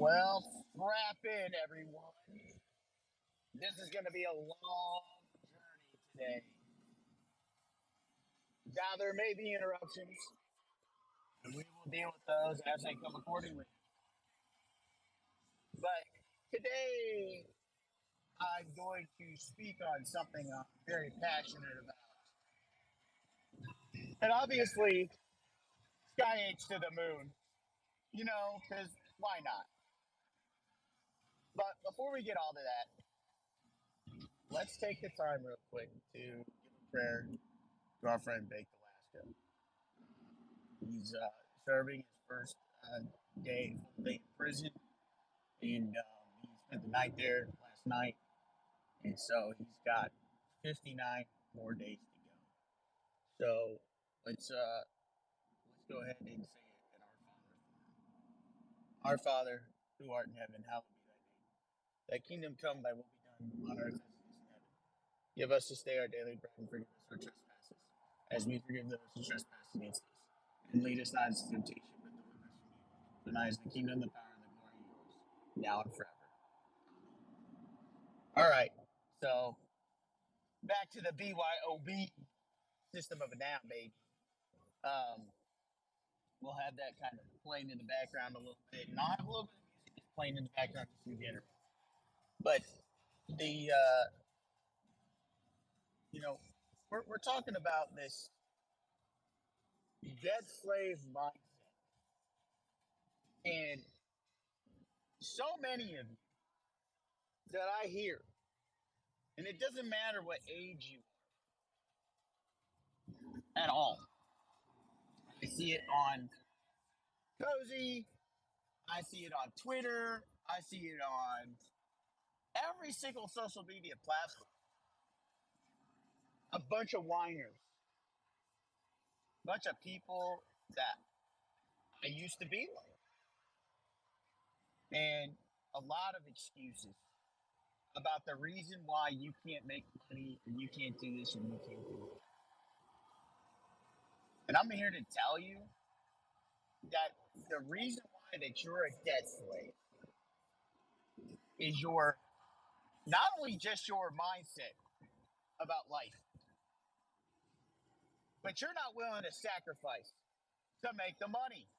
Well, strap in, everyone. This is going to be a long journey today. Now, there may be interruptions, and we will deal with those as they come accordingly. But today, I'm going to speak on something I'm very passionate about. And obviously, Sky H to the moon, because why not? But before we get all to that, let's take the time real quick to give a prayer to our friend Baked Alaska. He's serving his first day in prison, and he spent the night there last night, and so he's got 59 more days to go. So let's go ahead and say it in Our Father, who art in heaven, hallowed be thy name. Thy kingdom come, thy will be done on earth as it is in heaven. Give us this day our daily bread, and forgive us our trespasses, as we forgive those who trespass against us. And lead us not into temptation, but deliver us from evil. For thine is the kingdom, the power, and the glory are yours, now and forever. All right, so back to the BYOB system of a noun, baby. Um, we'll have that kind of playing in the background a little bit, and I'll have a little bit of music just playing in the background just in general. But the we're talking about this debt slave mindset, and so many of you that I hear, and it doesn't matter what age you are at all. I see it on Cozy, I see it on Twitter, I see it on every single social media platform. A bunch of whiners, a bunch of people that I used to be like, and a lot of excuses about the reason why you can't make money, or you can't do this, and you can't do that. And I'm here to tell you that the reason why that you're a debt slave is your not only just your mindset about life, but you're not willing to sacrifice to make the money.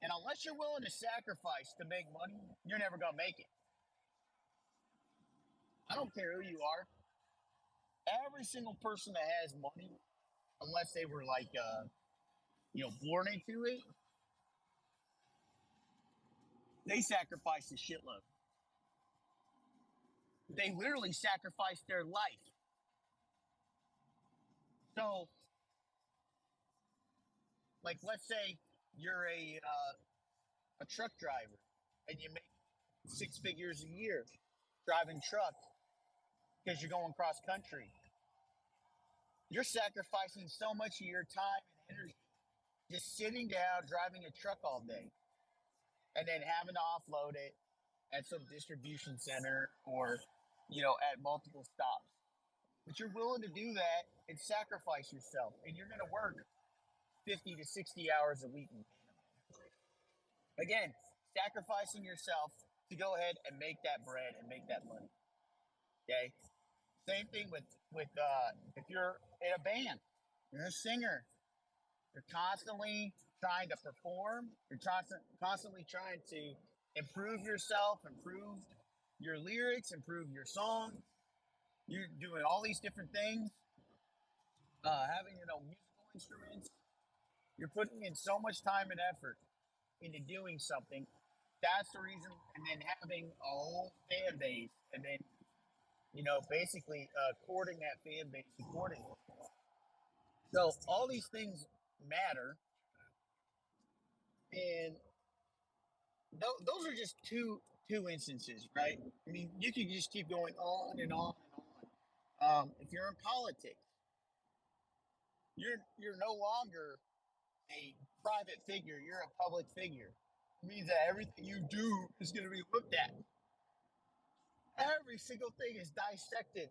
And unless you're willing to sacrifice to make money, you're never going to make it. I don't care who you are. Every single person that has money, unless they were like, born into it, they sacrifice a shitload. They literally sacrifice their life. So, like, let's say you're a truck driver and you make 6 figures a year driving truck because you're going cross country. You're sacrificing so much of your time and energy just sitting down driving a truck all day and then having to offload it at some distribution center or at multiple stops. But you're willing to do that and sacrifice yourself, and you're going to work 50 to 60 hours a week. Again, sacrificing yourself to go ahead and make that bread and make that money. Okay. Same thing with if you're in a band, you're a singer. You're constantly trying to perform. You're constantly trying to improve yourself, improve your lyrics, improve your song. You're doing all these different things, having musical instruments. You're putting in so much time and effort into doing something. That's the reason. And then having a whole fan base, and then basically courting that fan base accordingly. So all these things matter, and those are just two instances, right? I mean, you can just keep going on and on and on. If you're in politics, you're no longer a private figure. You're a public figure. It means that everything you do is going to be looked at. Every single thing is dissected.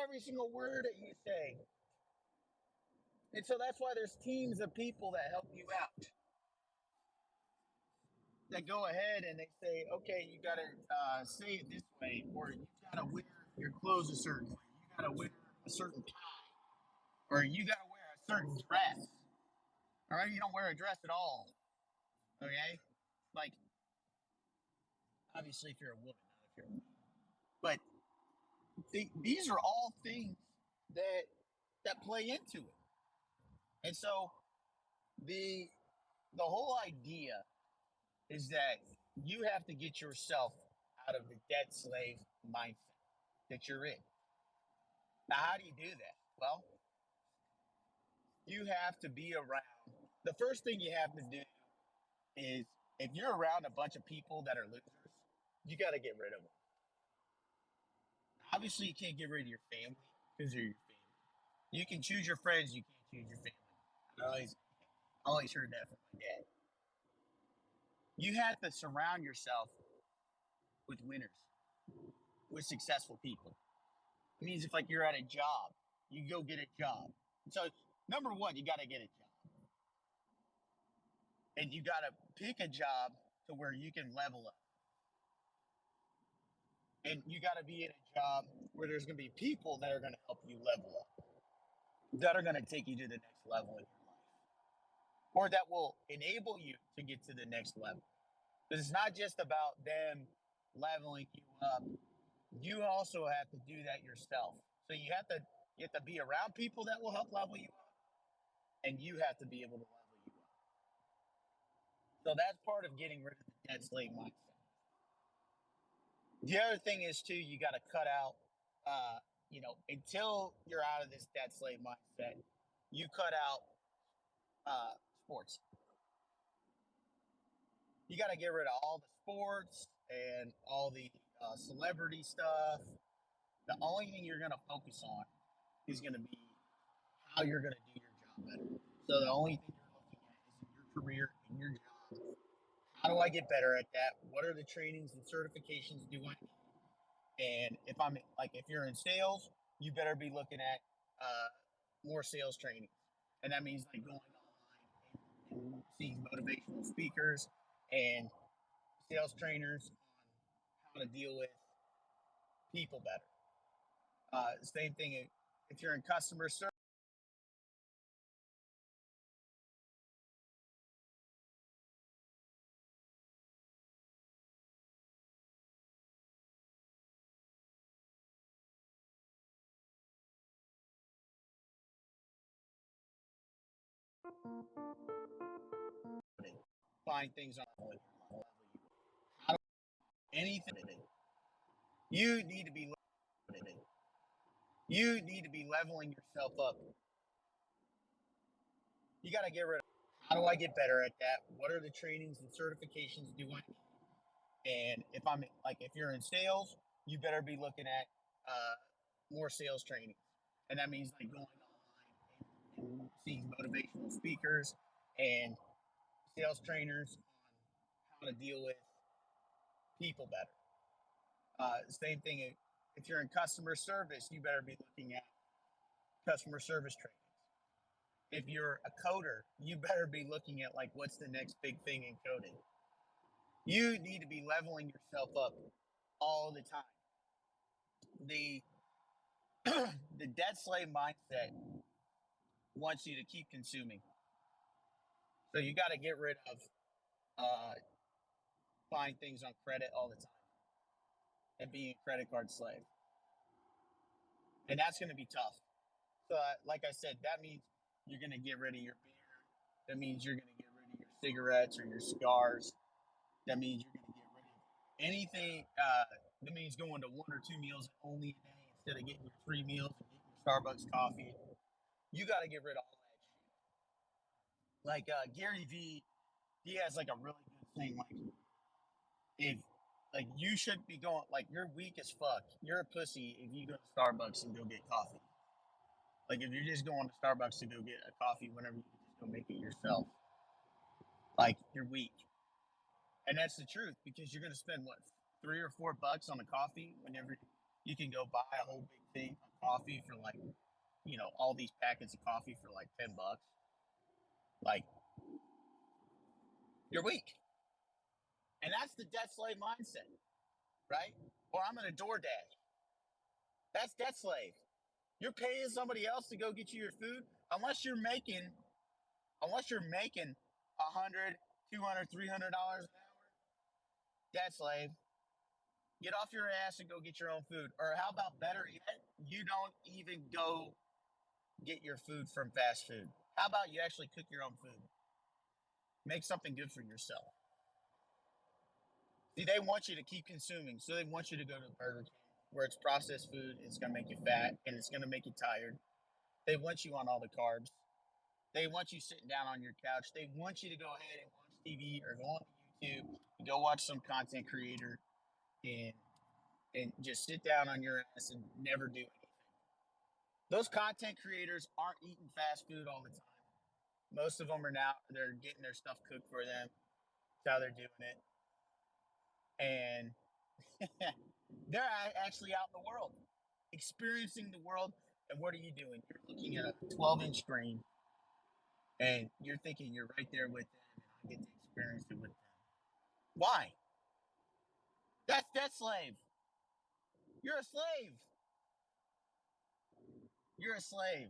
Every single word that you say. And so that's why there's teams of people that help you out. that go ahead and they say, okay, you got to say it this way, or you got to wear your clothes a certain way, you got to wear a certain tie, or you got to wear a certain dress. All right, you don't wear a dress at all. Okay, like obviously if you're a woman, not if you're a man. But these are all things that play into it, and so the whole idea is that you have to get yourself out of the debt slave mindset that you're in. Now, how do you do that? Well, you have to be around. The first thing you have to do is if you're around a bunch of people that are losers, you got to get rid of them. Obviously, you can't get rid of your family because they're your family. You can choose your friends, you can't choose your family. I always heard that from my dad. You have to surround yourself with winners, with successful people. It means if like you're at a job, you go get a job. So number one, you got to get a job, and you got to pick a job to where you can level up, and you got to be in a job where there's going to be people that are going to help you level up, that are going to take you to the next level in your life, or that will enable you to get to the next level. Because it's not just about them leveling you up. You also have to do that yourself. So you have to be around people that will help level you up, and you have to be able to level you up. So that's part of getting rid of the debt slave mindset. The other thing is too, you got to cut out, until you're out of this debt slave mindset, you cut out sports. You got to get rid of all the sports and all the celebrity stuff. The only thing you're going to focus on is going to be how you're going to do your job better. So the only thing you're looking at is in your career, in your job. How do I get better at that? What are the trainings and certifications do I need? And if you're in sales, you better be looking at more sales training, and that means like going online and seeing motivational speakers and sales trainers on how to deal with people better. Same thing if you're in customer service. Find things on anything. You need to be you need to be leveling yourself up. You got to get rid of. How do I get better at that? What are the trainings and certifications do I need? And if you're in sales, you better be looking at more sales training, and that means like going online and seeing motivational speakers and sales trainers on how to deal with people better. Same thing if you're in customer service, you better be looking at customer service trainings. If you're a coder, you better be looking at like what's the next big thing in coding. You need to be leveling yourself up all the time. The the debt slave mindset wants you to keep consuming. So you got to get rid of uh, buying things on credit all the time and being a credit card slave. And that's going to be tough. So, like I said, that means you're going to get rid of your beer. That means you're going to get rid of your cigarettes or your cigars. That means you're going to get rid of anything. That means going to one or two meals only a day instead of getting your three meals and getting your Starbucks coffee. You got to get rid of all that shit. Like Gary V, he has like a really good thing. Like if you should be going like you're weak as fuck. You're a pussy if you go to Starbucks and go get coffee. Like if you're just going to Starbucks to go get a coffee whenever you can just go make it yourself. Like you're weak. And that's the truth because you're gonna spend what $3 or $4 on a coffee whenever you can go buy a whole big thing of coffee for like all these packets of coffee for like $10. Like you're weak. And that's the debt slave mindset, right? Or I'm going to DoorDash. That's debt slave. You're paying somebody else to go get you your food, unless you're making 100, 200, $300 an hour. Debt slave. Get off your ass and go get your own food. Or how about better yet, you don't even go get your food from fast food. How about you actually cook your own food? Make something good for yourself. See, they want you to keep consuming, so they want you to go to Burger King, where it's processed food, it's going to make you fat, and it's going to make you tired. They want you on all the carbs. They want you sitting down on your couch. They want you to go ahead and watch TV or go on YouTube and go watch some content creator and just sit down on your ass and never do anything. Those content creators aren't eating fast food all the time. Most of them are now, they're getting their stuff cooked for them. That's how they're doing it. And they're actually out in the world, experiencing the world. And what are you doing? You're looking at a 12-inch screen and you're thinking you're right there with them and I get to experience it with them. Why? That's debt slave. You're a slave. You're a slave.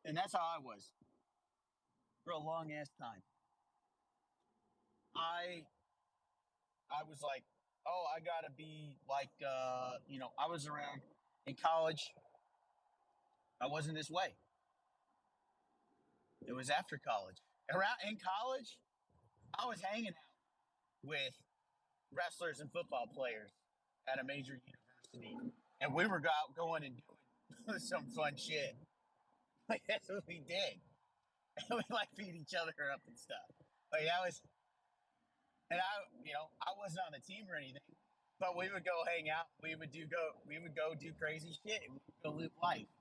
And that's how I was for a long ass time. I was like, oh, I gotta be like, I was around in college. I wasn't this way. It was after college. Around in college, I was hanging out with wrestlers and football players at a major university, and we were out going and doing some fun shit. Like that's what we did. We like beat each other up and stuff. Like that was, and I wasn't on the team or anything, but we would go hang out. We would go do crazy shit. We would go live life,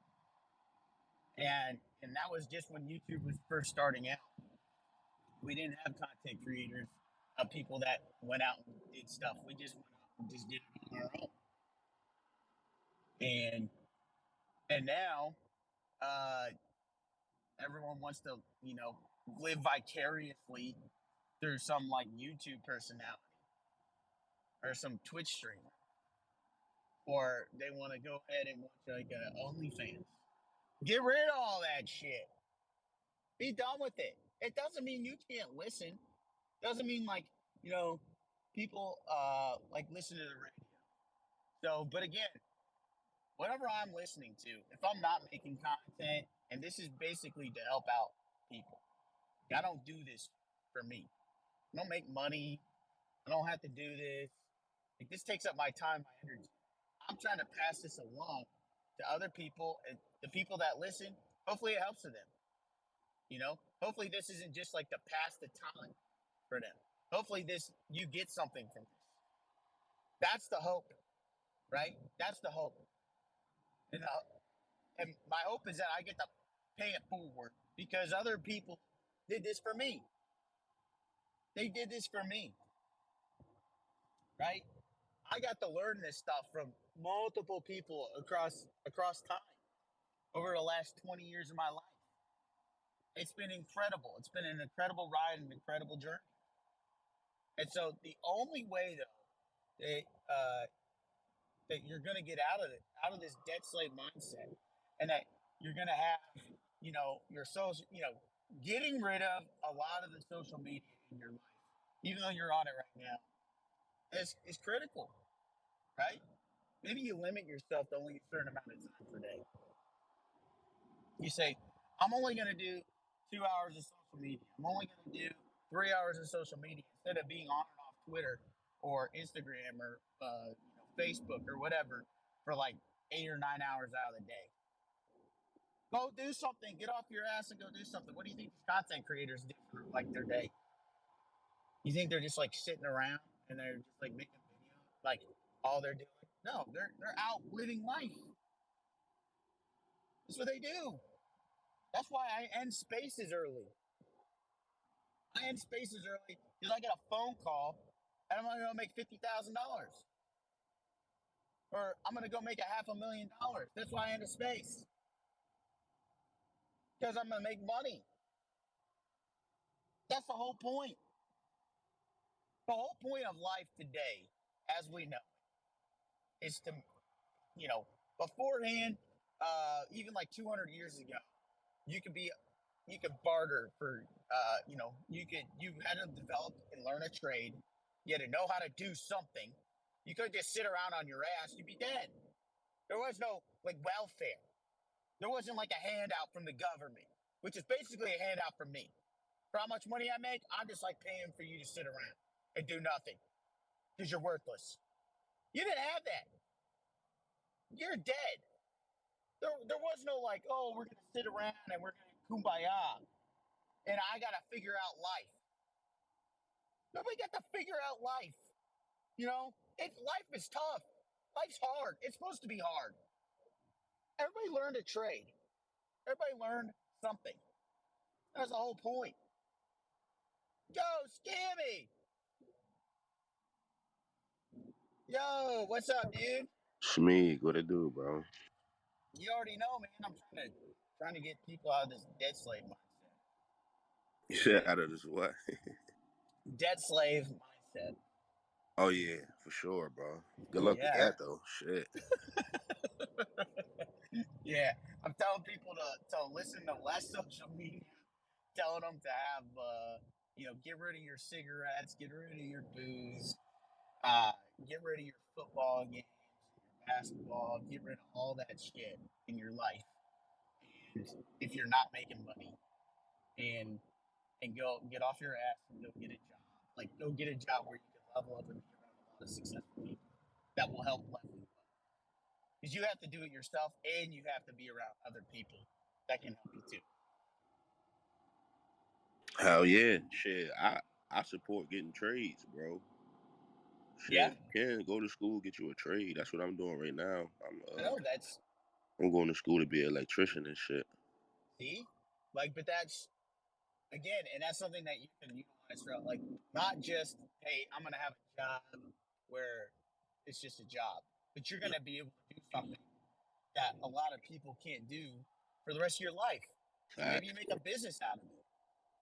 and that was just when YouTube was first starting out. We didn't have content creators of people that went out and did stuff. We just went out and just did it on our own. And now uh, everyone wants to live vicariously through some like YouTube personality or some Twitch streamer, or they want to go ahead and watch like a OnlyFans. Get rid of all that shit. Be done with it. It doesn't mean you can't listen. Doesn't mean like people like listen to the radio. So, but again, whatever I'm listening to, if I'm not making content, and this is basically to help out people, I don't do this for me. I don't make money. I don't have to do this. Like this takes up my time, my energy. I'm trying to pass this along to other people, and the people that listen. Hopefully, it helps to them. Hopefully, this isn't just like to pass the time for them. Hopefully, you get something from this. That's the hope, right? That's the hope. And my hope is that I get to pay it forward because other people did this for me. They did this for me, right? I got to learn this stuff from multiple people across time over the last 20 years of my life. It's been incredible. It's been an incredible ride, an incredible journey. And so the only way though that you're going to get out of this debt slave mindset, and that you're going to have your social, getting rid of a lot of the social media in your life, even though you're on it right now, is critical, right? Maybe you limit yourself to only a certain amount of time per day. You say, I'm only going to do 2 hours of social media. I'm only going to do 3 hours of social media instead of being on and off Twitter or Instagram or Facebook or whatever for like 8 or 9 hours out of the day. Go do something. Get off your ass and go do something. What do you think these content creators do for like their day? You think they're just like sitting around and they're just like making videos, like all they're doing? No, they're out living life. That's what they do. That's why I end spaces early. I end spaces early because I get a phone call and I'm gonna go make $50,000. Or I'm gonna go make $500,000. That's why I end a space. Because I'm gonna make money. That's the whole point. The whole point of life today, as we know, is to, you know, beforehand, even like 200 years ago, you could be, you could barter for, you had to develop and learn a trade. You had to know how to do something. You couldn't just sit around on your ass. You'd be dead. There was no like welfare. There wasn't like a handout from the government, which is basically a handout from me. For how much money I make, I'm just like paying for you to sit around and do nothing because you're worthless. You didn't have that. You're dead. There was no like, oh, we're gonna sit around and we're gonna kumbaya, and I gotta figure out life. Nobody got to figure out life. Life is tough. Life's hard. It's supposed to be hard. Everybody learned a trade. Everybody learned something. That's the whole point. Yo, Scammy. Yo, what's up, dude? Smeag, what it do, bro? You already know, man. I'm trying to get people out of this dead slave mindset. You said out of this what? Dead slave mindset. Oh yeah, for sure, bro. Good luck with Yeah, that though. Shit. yeah. I'm telling people to listen to less social media. Telling them to have, get rid of your cigarettes, get rid of your booze, uh, get rid of your football games, your basketball, get rid of all that shit in your life. And if you're not making money, and go get off your ass and go get a job. Like go get a job where you can level up and be around a lot of successful people that will help level you up. Because you have to do it yourself and you have to be around other people that can help you too. Hell yeah. Shit. I support getting trades, bro. Shit. Yeah, You can go to school, get you a trade. That's what I'm doing right now. I know that's I'm going to school to be an electrician and shit. see, but that's again, and that's something that you can utilize throughout. Like not just hey, I'm gonna have a job where it's just a job, but you're gonna be able to do something that a lot of people can't do for the rest of your life. Maybe you Facts, make a bro. business out of it.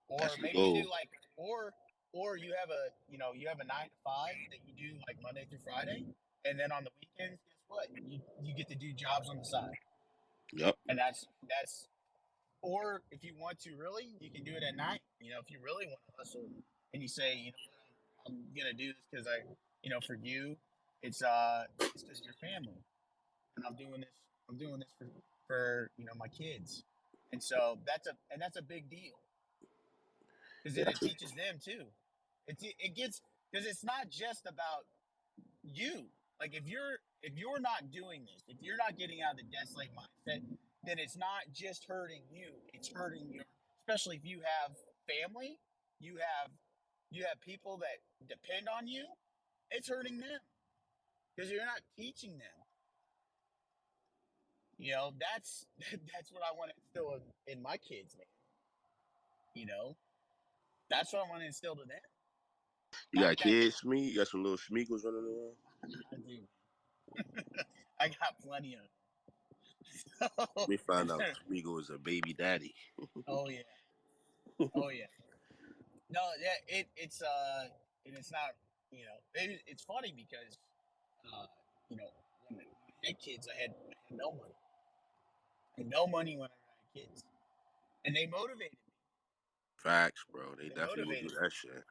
Or That's the maybe you do goal. like or you have a 9 to 5 that you do like Monday through Friday, and then on the weekends, guess what? You get to do jobs on the side, Yep. and that's or if you want to really, you can do it at night. If you really want to hustle, and you say, I'm gonna do this because for you, it's because of your family, and I'm doing this for my kids, and so that's a big deal because Yeah, then it teaches them too. It gets because it's not just about you. Like if you're not doing this, if you're not getting out of the debt slave mindset, then it's not just hurting you. It's hurting your, especially if you have family, you have you have people that depend on you. It's hurting them because you're not teaching them. That's that's what I want to instill in my kids, man. You know, that's what I want to instill in them. you Not got that kids, Smeag? You got some little Smeagos running around? I do. I got plenty of Let them. me find out Smeagol is a baby daddy. Oh yeah. Oh yeah. No, yeah, and it's not, it's funny because, uh, when I had kids, I had no money. I had no money when I had kids, and they motivated me. Facts, bro. They They definitely will motivated do me. that shit.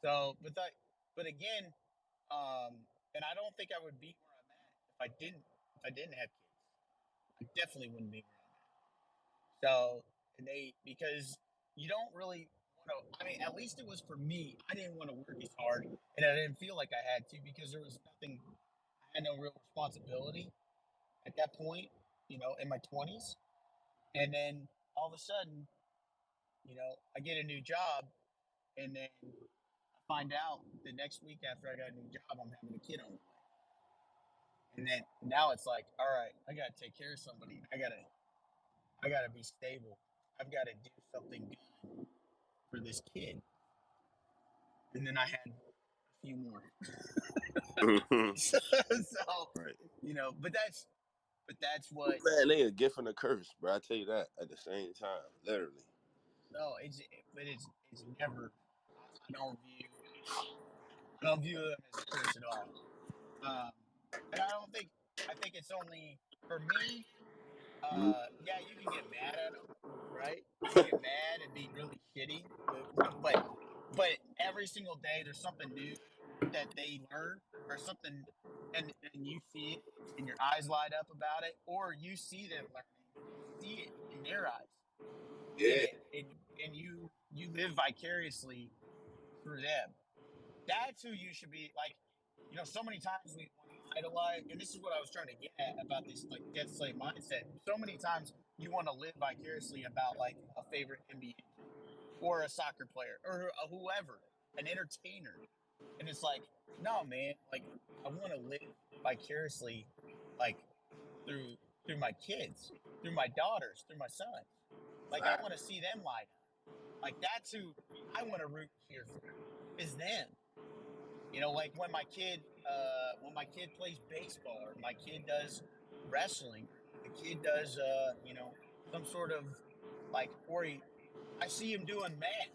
So, but again, and I don't think I would be where I'm at if I didn't have kids. I definitely wouldn't be where I'm at. So, and because you don't really want to. I mean, at least it was for me. I didn't want to work as hard, and I didn't feel like I had to because there was nothing. I had no real responsibility at that point. In my 20s, and then all of a sudden, I get a new job, and then I find out the next week after I got a new job, I'm having a kid on the way. And then now it's like, all right, I gotta take care of somebody. I gotta be stable. I've got to do something good for this kid. And then I had a few more. So, Right. but that's what. Man, they a gift and a curse, bro. I tell you that at the same time, literally. No, but it's never. I don't view don't view them as Chris at all. Um, and I think it's only for me. Yeah, you can get mad at them, right? You can get mad and be really shitty, but every single day there's something new that they learn or something, and you see it and your eyes light up about it, or you see them learning, you see it in their eyes, and Yeah, you live vicariously through them. That's who you should be like. So many times we want to idolize, and this is what I was trying to get at about this like death slave mindset. So many times you want to live vicariously about like a favorite NBA player or a soccer player or whoever, an entertainer, and it's like, no, man, like I want to live vicariously, like through through my kids, through my daughters, through my sons. Like I want to fact. see them light up. Like that's who I want to root here for, is them. Like when my kid plays baseball or my kid does wrestling, or the kid does some sort of like I see him doing math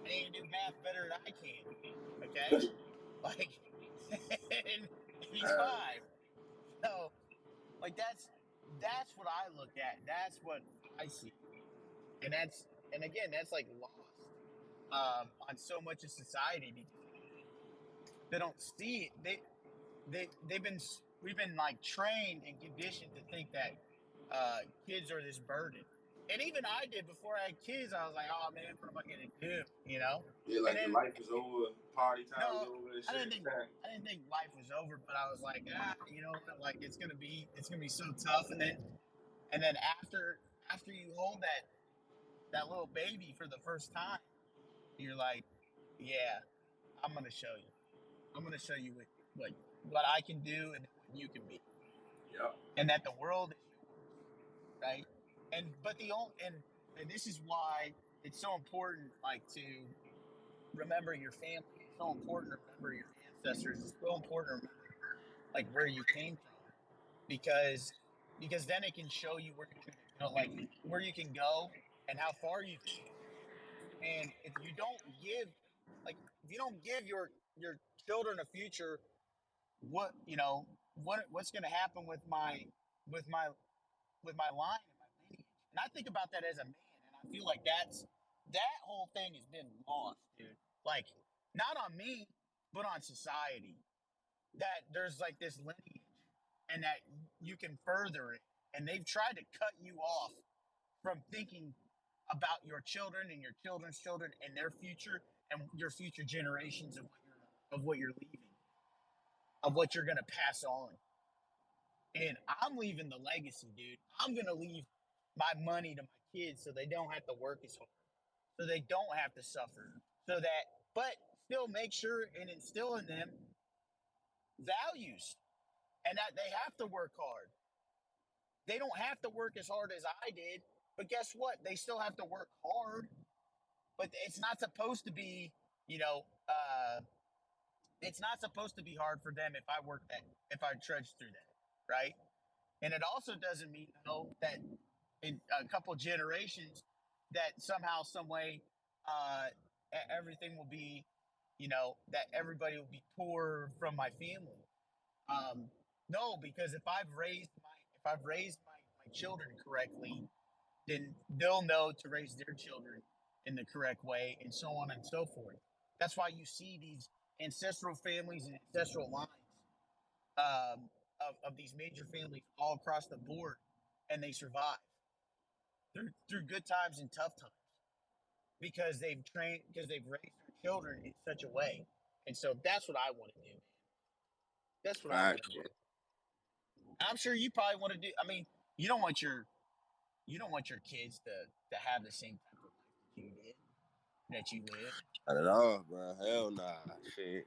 and he can do math better than I can. Okay? Like and he's Uh, 5. So like that's what I look at. That's what I see. And again, that's like lost on so much of society because they don't see it. They've been we've been like trained and conditioned to think that kids are this burden. And even I did before I had kids. I was like, oh man, what am I gonna do? yeah, And like the then life is over, party time's no, over and I didn't shit. think I didn't think life was over, but I was like, you know what? Like it's gonna be so tough. And then after you hold that little baby for the first time, you're like, yeah, I'm gonna show you. I'm gonna show you what I can do and what you can be, Yep. and that the world is yours, right? And this is why it's so important, like to remember your family. It's so important to remember your ancestors. It's so important to remember like where you came from, because then it can show you where you're gonna go, like where you can go and how far you can go. And if you don't give your children a future, what's going to happen with my with my line and my lineage. And I think about that as a man, and I feel like that whole thing has been lost, dude. Like not on me, but on society. That there's like this lineage, and that you can further it, and they've tried to cut you off from thinking about your children and your children's children and their future and your future generations of what you're leaving, of what you're going to pass on. And I'm leaving the legacy, dude. I'm going to leave my money to my kids so they don't have to work as hard, so they don't have to suffer, but still make sure and instill in them values, and that they have to work hard. They don't have to work as hard as I did, but guess what? They still have to work hard, but it's not supposed to be, you know, it's not supposed to be hard for them if I trudge through that, right? And it also doesn't mean though that in a couple generations that somehow, some way, uh, everything will be, that everybody will be poor from my family. No, because if I've raised my children correctly, then they'll know to raise their children in the correct way, and so on and so forth. That's why you see these ancestral families and ancestral lines of these major families all across the board, and they survive through good times and tough times because they've raised their children in such a way. And so that's what I want to do, man. That's what I want Fact. to do. I'm sure you probably want to do. I mean, you don't want your you don't want your kids to have the same type of life that you lived. Not at all, bro. Hell nah. Shit.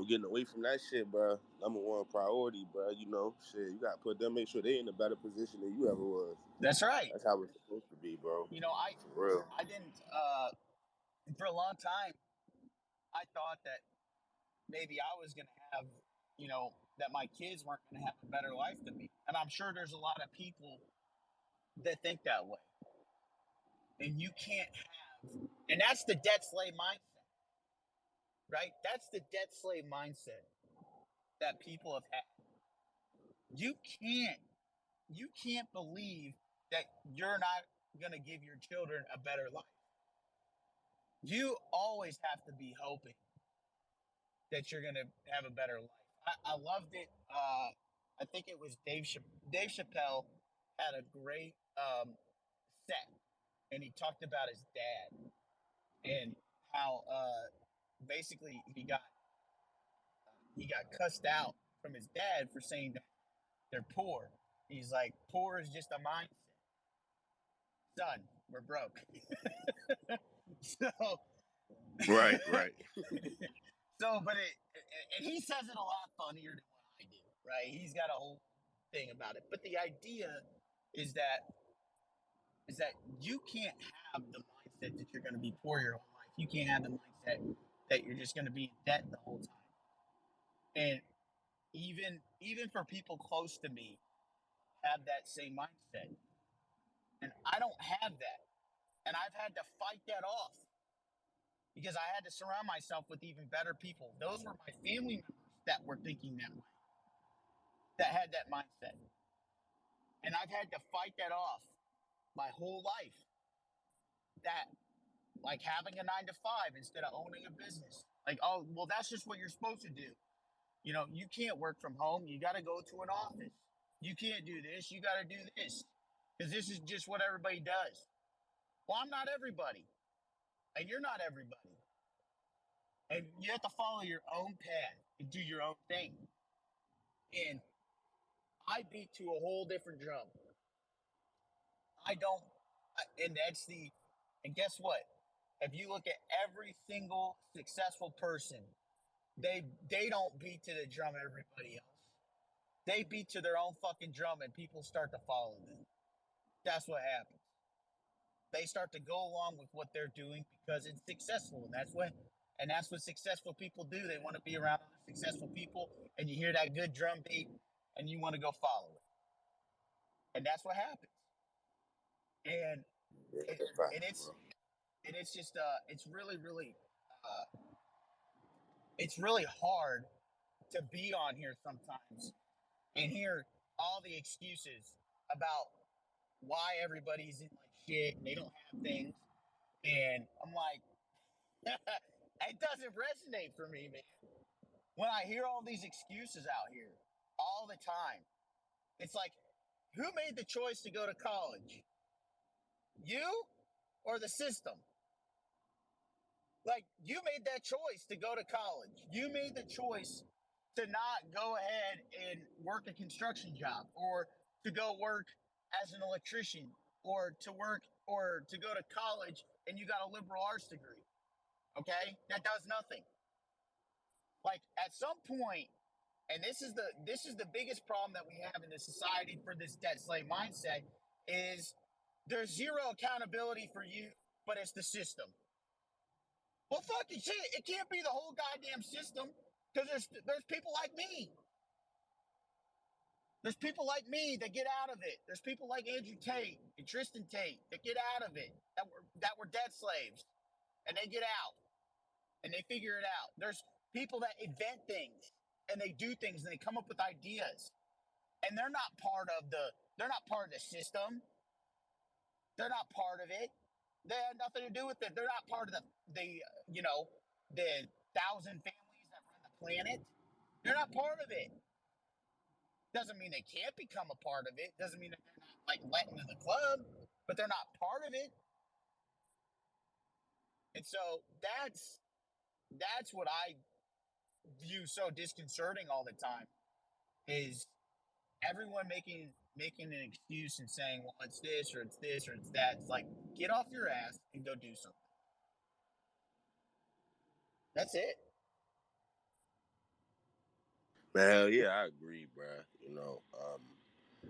Getting away from that shit, bro. Number one priority, bro. Shit. You gotta put them, make sure they in a better position than you ever was. That's right. That's how it's supposed to be, bro. You know, I For real. I didn't for a long time I thought that maybe I was going to have, that my kids weren't going to have a better life than me. And I'm sure there's a lot of people that think that way. And you can't have, and that's the debt slave mindset, right? That's the debt slave mindset that people have had. You can't you can't believe that you're not going to give your children a better life. You always have to be hoping that you're going to have a better life. I loved it. I think it was Dave Chappelle had a great set, and he talked about his dad and how basically he got cussed out from his dad for saying that they're poor. He's like, poor is just a mindset. Son, we're broke. So, Right, right. but and he says it a lot funnier than what I do, right? He's got a whole thing about it. But the idea is that you can't have the mindset that you're going to be poor your whole life. You can't have the mindset that you're just going to be in debt the whole time. And even for people close to me have that same mindset. And I don't have that. And I've had to fight that off because I had to surround myself with even better people. Those were my family members that were thinking that way, that had that mindset. And I've had to fight that off my whole life. That, like, having a 9 to 5 instead of owning a business. Like, oh, well, that's just what you're supposed to do. You know, you can't work from home. You got to go to an office. You can't do this. You got to do this because this is just what everybody does. Well, I'm not everybody, and you're not everybody. And you have to follow your own path and do your own thing. And I beat to a whole different drum. I don't, and that's the, and guess what? If you look at every single successful person, they don't beat to the drum everybody else. They beat to their own fucking drum, and people start to follow them. That's what happens. They start to go along with what they're doing because it's successful, and that's what successful people do. They want to be around other successful people, and you hear that good drum beat, and you want to go follow it, and that's what happens. And Yeah, it, that's and facts, it's bro. and it's just it's really uh, it's really hard to be on here sometimes and hear all the excuses about why everybody's in like shit and they don't have things. And I'm like, it doesn't resonate for me, man. When I hear all these excuses out here all the time, it's like, who made the choice to go to college? You or the system? Like, you made that choice to go to college. You made the choice to not go ahead and work a construction job or to go work as an electrician or to work or to go to college and you got a liberal arts degree. Okay? That does nothing. Like, at some point, and this is the biggest problem that we have in this society for this debt slave mindset is there's zero accountability for you, but it's the system. Well, fucking shit, it can't be the whole goddamn system because there's people like me. There's people like me that get out of it. There's people like Andrew Tate and Tristan Tate that get out of it that were debt slaves and they get out and they figure it out. There's people that invent things and they do things and they come up with ideas and they're not part of the system. They're not part of it. They have nothing to do with it. They're not part of the 1,000 families that run the planet. They're not part of it. Doesn't mean they can't become a part of it. Doesn't mean that they're not like letting in the club, but they're not part of it. And so that's what I view so disconcerting all the time is everyone making an excuse and saying, well, it's this or it's this or it's that. It's like, get off your ass and go do something. That's it. Man, hell yeah, I agree, bro.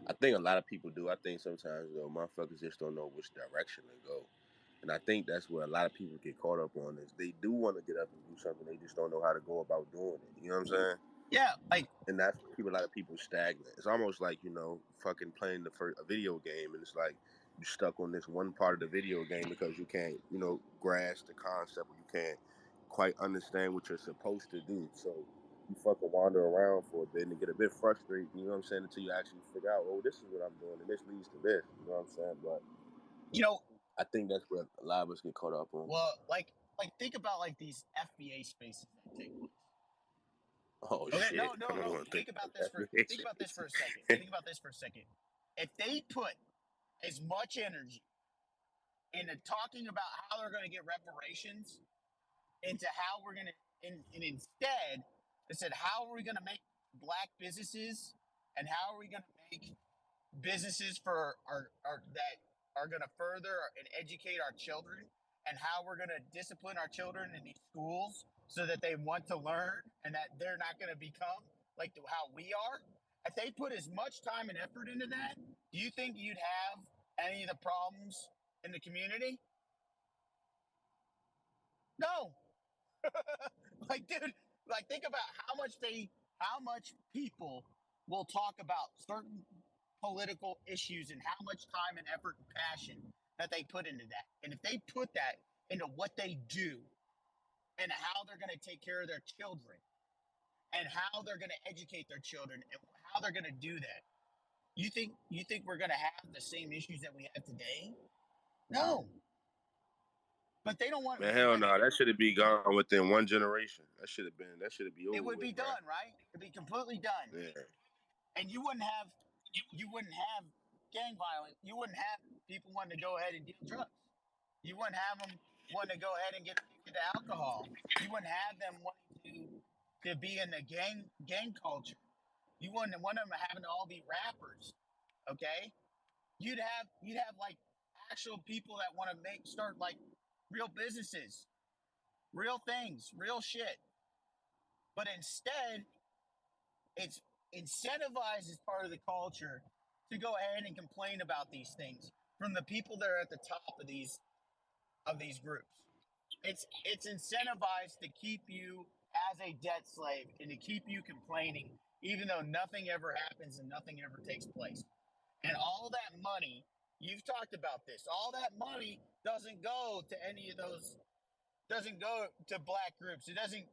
I think a lot of people do. I think sometimes though, motherfuckers just don't know which direction to go. And I think that's where a lot of people get caught up on is they do want to get up and do something, they just don't know how to go about doing it. You know what I'm saying? Yeah, like And that's what keep a lot of people stagnant. It's almost like fucking playing a video game, and it's like you stuck on this one part of the video game because you can't grasp the concept, or you can't quite understand what you're supposed to do. So you fucking wander around for a bit and get a bit frustrated, you know what I'm saying, until you actually figure out, oh, this is what I'm doing and this leads to this, you know what I'm saying? But You know, I think that's what a lot of us get caught up on. well, think about like these FBA spaces that take place. Oh Okay, shit. no, I no, don't no. want to think about Think about this for a second. that. Think about this for a second. If they put as much energy into talking about how they're going to get reparations, into how we're going to, and instead, they said, how are we going to make black businesses, and how are we going to make businesses for our that are going to further and educate our children, and how we're going to discipline our children in these schools so that they want to learn and that they're not going to become like how we are. If they put as much time and effort into that, do you think you'd have any of the problems in the community? No. Like, dude, like think about how much people will talk about certain political issues and how much time and effort and passion that they put into that. And if they put that into what they do and how they're going to take care of their children and how they're going to educate their children and how they're going to do that, you think we're going to have the same issues that we have today? No. But they don't want, Man, hell no. That should have been gone within one generation. That should be it over would be with, bro. done, right? It'd be completely done. Yeah. And you wouldn't have gang violence. You wouldn't have people wanting to go ahead and deal drugs. You wouldn't have them wanting to go ahead and get addicted to alcohol. You wouldn't have them wanting to be in the gang culture. You wouldn't want them having to all be rappers. Okay? You'd have like actual people that want to start like real businesses, real things, real shit. But instead, it's incentivized as part of the culture to go ahead and complain about these things from the people that are at the top of these groups. It's incentivized to keep you as a debt slave and to keep you complaining, even though nothing ever happens and nothing ever takes place. And all that money, you've talked about this, all that money doesn't go to any of those, doesn't go to black groups. It doesn't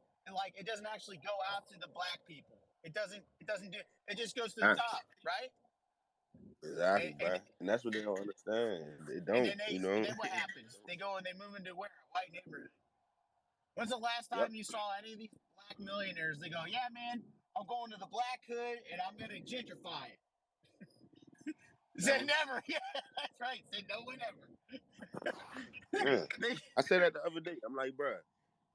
actually go out to the black people. It doesn't do it just goes to the Right. top, right? Exactly, And bro. And that's what they don't understand. They and don't, then you they and know? then what happens? They go and they move into where? A white neighborhood. When's the last Yep. time you saw any of these black millionaires? They go, yeah, man, I'm going to the black hood and I'm gonna gentrify it. Said Never. never. Yeah, that's right. Said no one ever. Yeah. They, I said that the other day. I'm like, bro,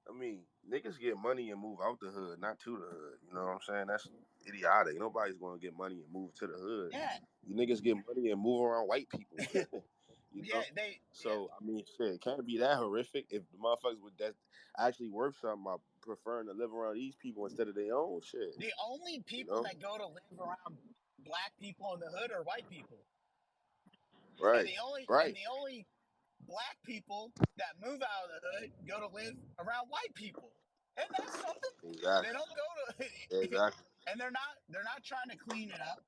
I mean, niggas get money and move out the hood, not to the hood. You know what I'm saying? That's idiotic. Nobody's going to get money and move to the hood. yeah, You niggas get money and move around white people. You yeah, know? yeah. So, I mean, shit, it can't be that horrific if the motherfuckers with that actually worth something by preferring to live around these people instead of their own shit. The only You people know? that go to live around black people in the hood are white people. And Right. the only and Right. the only black people that move out of the hood go to live around white people. Isn't that something? They Exactly. don't go to Exactly. and they're not trying to clean it up.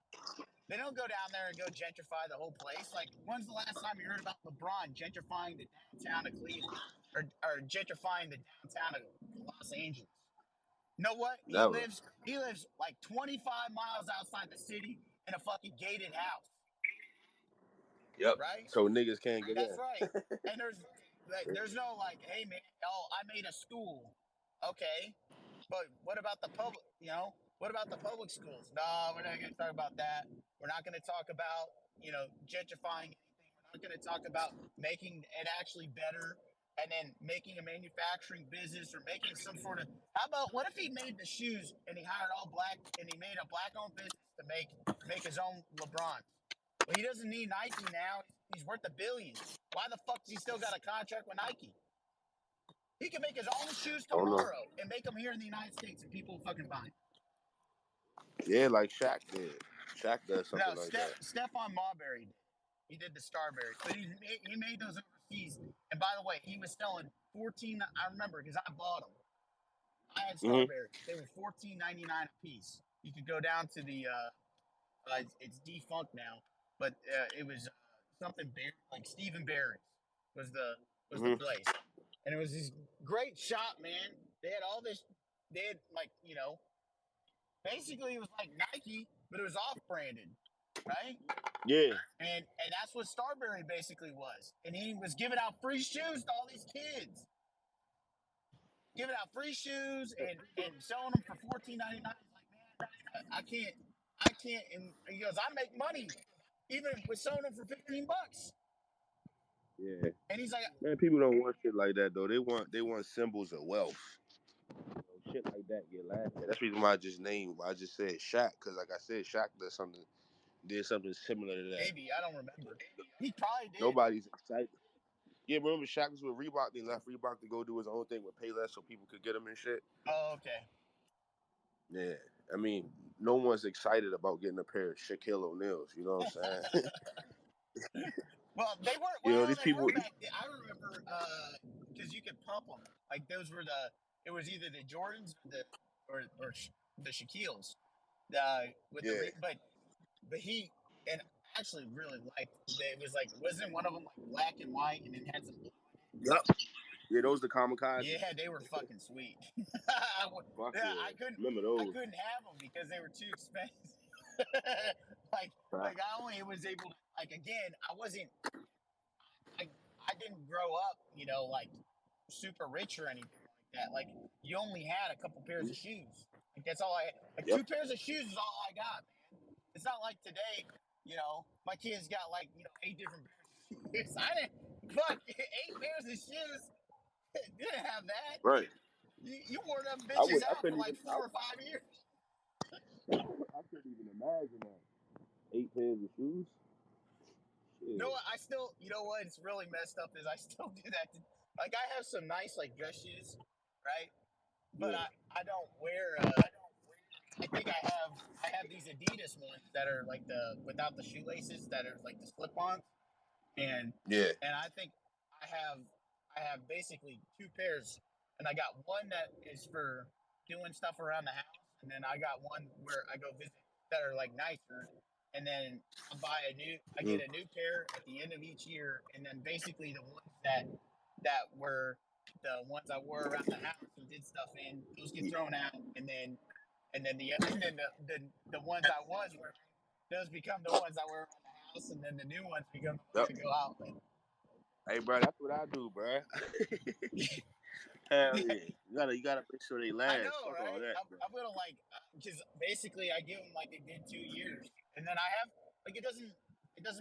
They don't go down there and go gentrify the whole place. Like, when's the last time you heard about LeBron gentrifying the downtown of Cleveland or gentrifying the downtown of Los Angeles? You know what? He Never. lives he lives like 25 miles outside the city in a fucking gated house, Yep. right? So niggas can't get That's in. right. And there's no like, hey man, oh I made a school. Okay. But what about the public, what about the public schools? No, we're not gonna talk about that. We're not gonna talk about, gentrifying anything. We're not gonna talk about making it actually better and then making a manufacturing business or making some sort of, how about what if he made the shoes and he hired all black and he made a black owned business to make his own LeBrons? Well, he doesn't need Nike now. He's worth a billion. Why the fuck does he still got a contract with Nike? He can make his own shoes Oh no. tomorrow and make them here in the United States, and people will fucking buy them. Yeah, like Shaq did. Shaq does No, something like that. Stephon Marbury did. He did the Starberries, but he made those overseas. And by the way, he was selling 14. I remember because I bought them. I had Mm-hmm. Starberries. They were 14.99 a piece. You could go down to the. It's defunct now, but it was something like Stephen Barry's was the Mm-hmm. place. And it was this great shop, man. They had all this. They had like basically it was like Nike, but it was off branded, right? Yeah. And that's what Starberry basically was. And he was giving out free shoes to all these kids, giving out free shoes and selling them for $14.99. He's like, man, I can't. And he goes, I make money even with selling them for $15. Yeah. And he's like, Man, people don't want shit like that though. They want symbols of wealth. Shit like that get laughed at. That's the reason why I just said Shaq, because like I said, Shaq did something similar to that. maybe I don't remember. He probably did. Nobody's excited. Yeah, remember Shaq was with Reebok. They left Reebok to go do his own thing with Payless so people could get him and shit. Oh, okay. Yeah, I mean, no one's excited about getting a pair of Shaquille O'Neal's. You know what I'm saying? Well, they weren't. You know, Well, these they people. were back then. I remember because you could pump them. Like those were the. It was either the Jordans or the Shaquille's. With the Yeah. but he and I actually really liked. It was like wasn't one of them like black and white and then had some blue. Yep. Yeah, those the kamikazes. Yeah, they were fucking sweet. Fuck Yeah, yeah. I couldn't. Remember I those? couldn't have them because they were too expensive. like Right. I only was able to like again. I wasn't. I didn't grow up, like super rich or anything like that. Like you only had a couple pairs of shoes. Like that's all I like. Yep. Two pairs of shoes is all I got, man. It's not like today. My kids got like 8 different pairs of shoes. I didn't fuck 8 pairs of shoes. Didn't have that. Right. You wore them I bitches would. I out for couldn't like even. 4 or 5 years. I couldn't even imagine that. 8 pairs of shoes. You know Shit. what? I still, you know what? It's really messed up is I still do that. Like I have some nice like dress shoes, right? But Yeah. I don't wear. I think I have these Adidas ones that are like the without the shoelaces that are like the slip-ons, and Yeah. and I think I have I have basically two pairs, and I got one that is for doing stuff around the house, and then I got one where I go visit that are like nicer, and then I get Mm. a new pair at the end of each year, and then basically the ones that were the ones I wore around the house and did stuff in, those get thrown out, and then the ones I was wearing, those become the ones I wear around the house, and then the new ones become the ones Yep. that go out. Like, Hey, bro, that's what I do, bro. Hell yeah. You gotta make sure they I last. know, Fuck all right? that, bro. I'm gonna like because basically I give them like they did 2 years, and then I have like it doesn't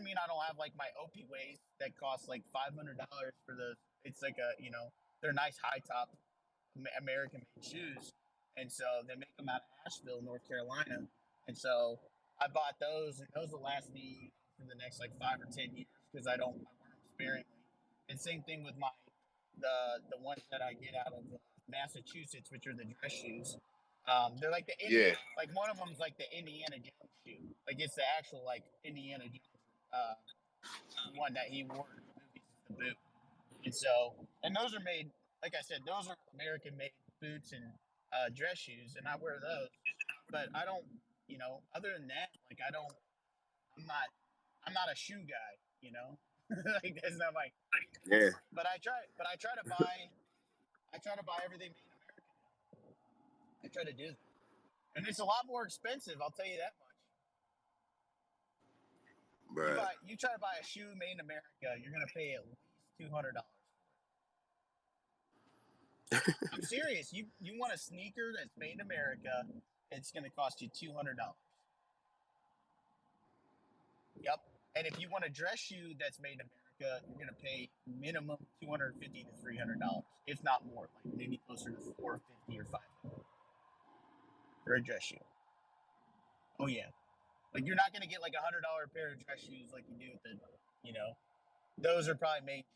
mean I don't have like my OP ways that cost like $500 for the. It's like they're nice high top American made shoes, and so they make them out of Asheville, North Carolina, and so I bought those, and those will last me for the next like 5 or 10 years because I wear them sparingly. And same thing with the ones that I get out of Massachusetts, which are the dress shoes. They're like the Yeah. like one of them's like the Indiana Jones shoe, like it's the actual like Indiana Jones uh, one that he wore in the movies, is the boot. And so, and those are made, like I said, those are American made boots and dress shoes, and I wear those. But I don't, other than that, like I'm not, I'm not a shoe guy, like that's not my. Yeah. But I try to buy everything made in America now. I try to do that, and it's a lot more expensive. I'll tell you that much. Bruh. You try to buy a shoe made in America, you're gonna pay at least $200. I'm serious. You want a sneaker that's made in America? It's going to cost you $200. Yep. And if you want a dress shoe that's made in America, you're going to pay minimum $250 to $300, if not more, like maybe closer to $450 or $500 for a dress shoe. Oh yeah. Like you're not going to get like $100 pair of dress shoes like you do with you know, those are probably made in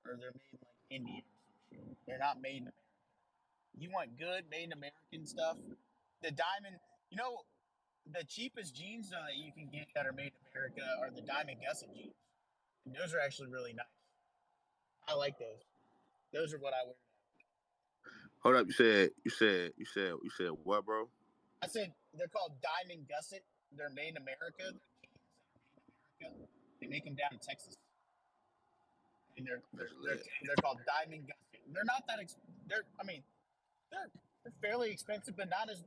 China or they're made in like India or some shit. They're not made in America. You want good made in American stuff? The diamond, you know, the cheapest jeans that you can get that are made in America are the diamond gusset jeans. And those are actually really nice. I like those. Those are what I wear now. Hold up. You said what, bro? I said they're called diamond gusset. They're made in America. They're jeans that are made in America. They make them down in Texas. And they're That's they're they're, lit. they're called diamond gusset. They're not that they're fairly expensive, but not as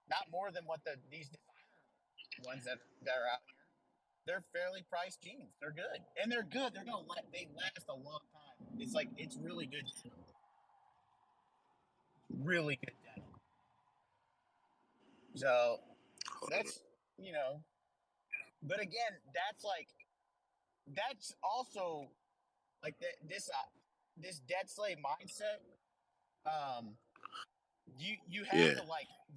not more than what these designer ones that are out here. They're fairly priced jeans. They're good, and they're good. They last a long time. It's really good, really good denim. So that's but again, that's also like this debt slave mindset. Um, Yeah.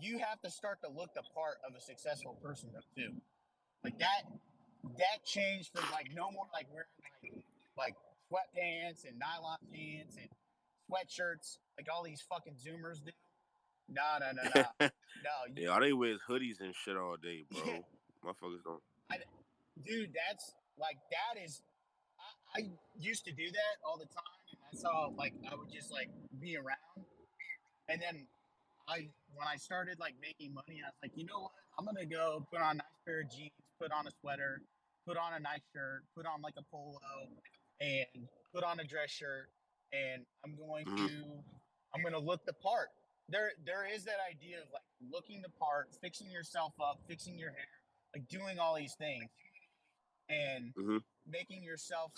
you have to start to look the part of a successful person though too. Like that changed from like no more like wearing like sweatpants and nylon pants and sweatshirts like all these fucking Zoomers do. No. Yeah, all they wear is hoodies and shit all day, Yeah, bro. Motherfuckers don't. dude, that's like that is. I used to do that all the time, and that's how like I would just like be around. And then when I started like making money, I was like, you know what? I'm gonna go put on a nice pair of jeans, put on a sweater, put on a nice shirt, put on like a polo, and put on a dress shirt, and Mm-hmm. I'm gonna look the part. There is that idea of like looking the part, fixing yourself up, fixing your hair, like doing all these things, and Mm-hmm. making yourself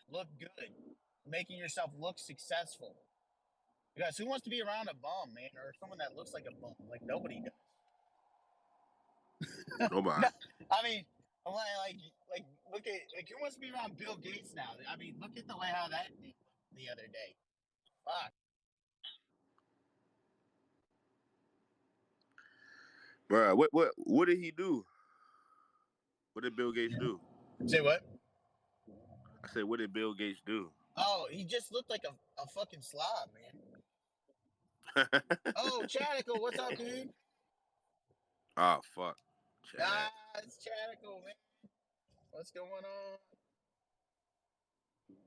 look good, making yourself look successful. Because who wants to be around a bum, man, or someone that looks like a bum? Like nobody does. No, Nobody. I mean, I'm like look at like who wants to be around Bill Gates now? I mean, look at the way how that thing looked the other day. Fuck. Bro, what did he do? What did Bill Gates do? Say what? I said, what did Bill Gates do? Oh, he just looked like a fucking slob, man. Oh, Chadical, what's up, dude? Oh fuck. Chad. It's Chadical, man. What's going on?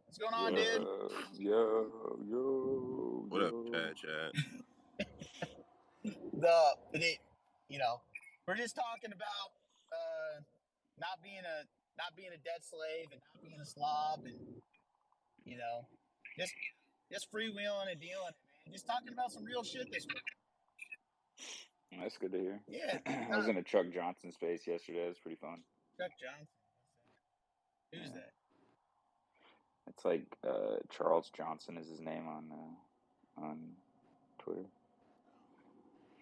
What's going on, dude? What up, Chad? You know, we're just talking about not being a debt slave and not being a slob and you know just just freewheeling and dealing, man. Just talking about some real shit this week. That's good to hear. Yeah, I was in a Chuck Johnson space yesterday. It was pretty fun. Chuck Johnson. Who's that? It's like Charles Johnson is his name on Twitter.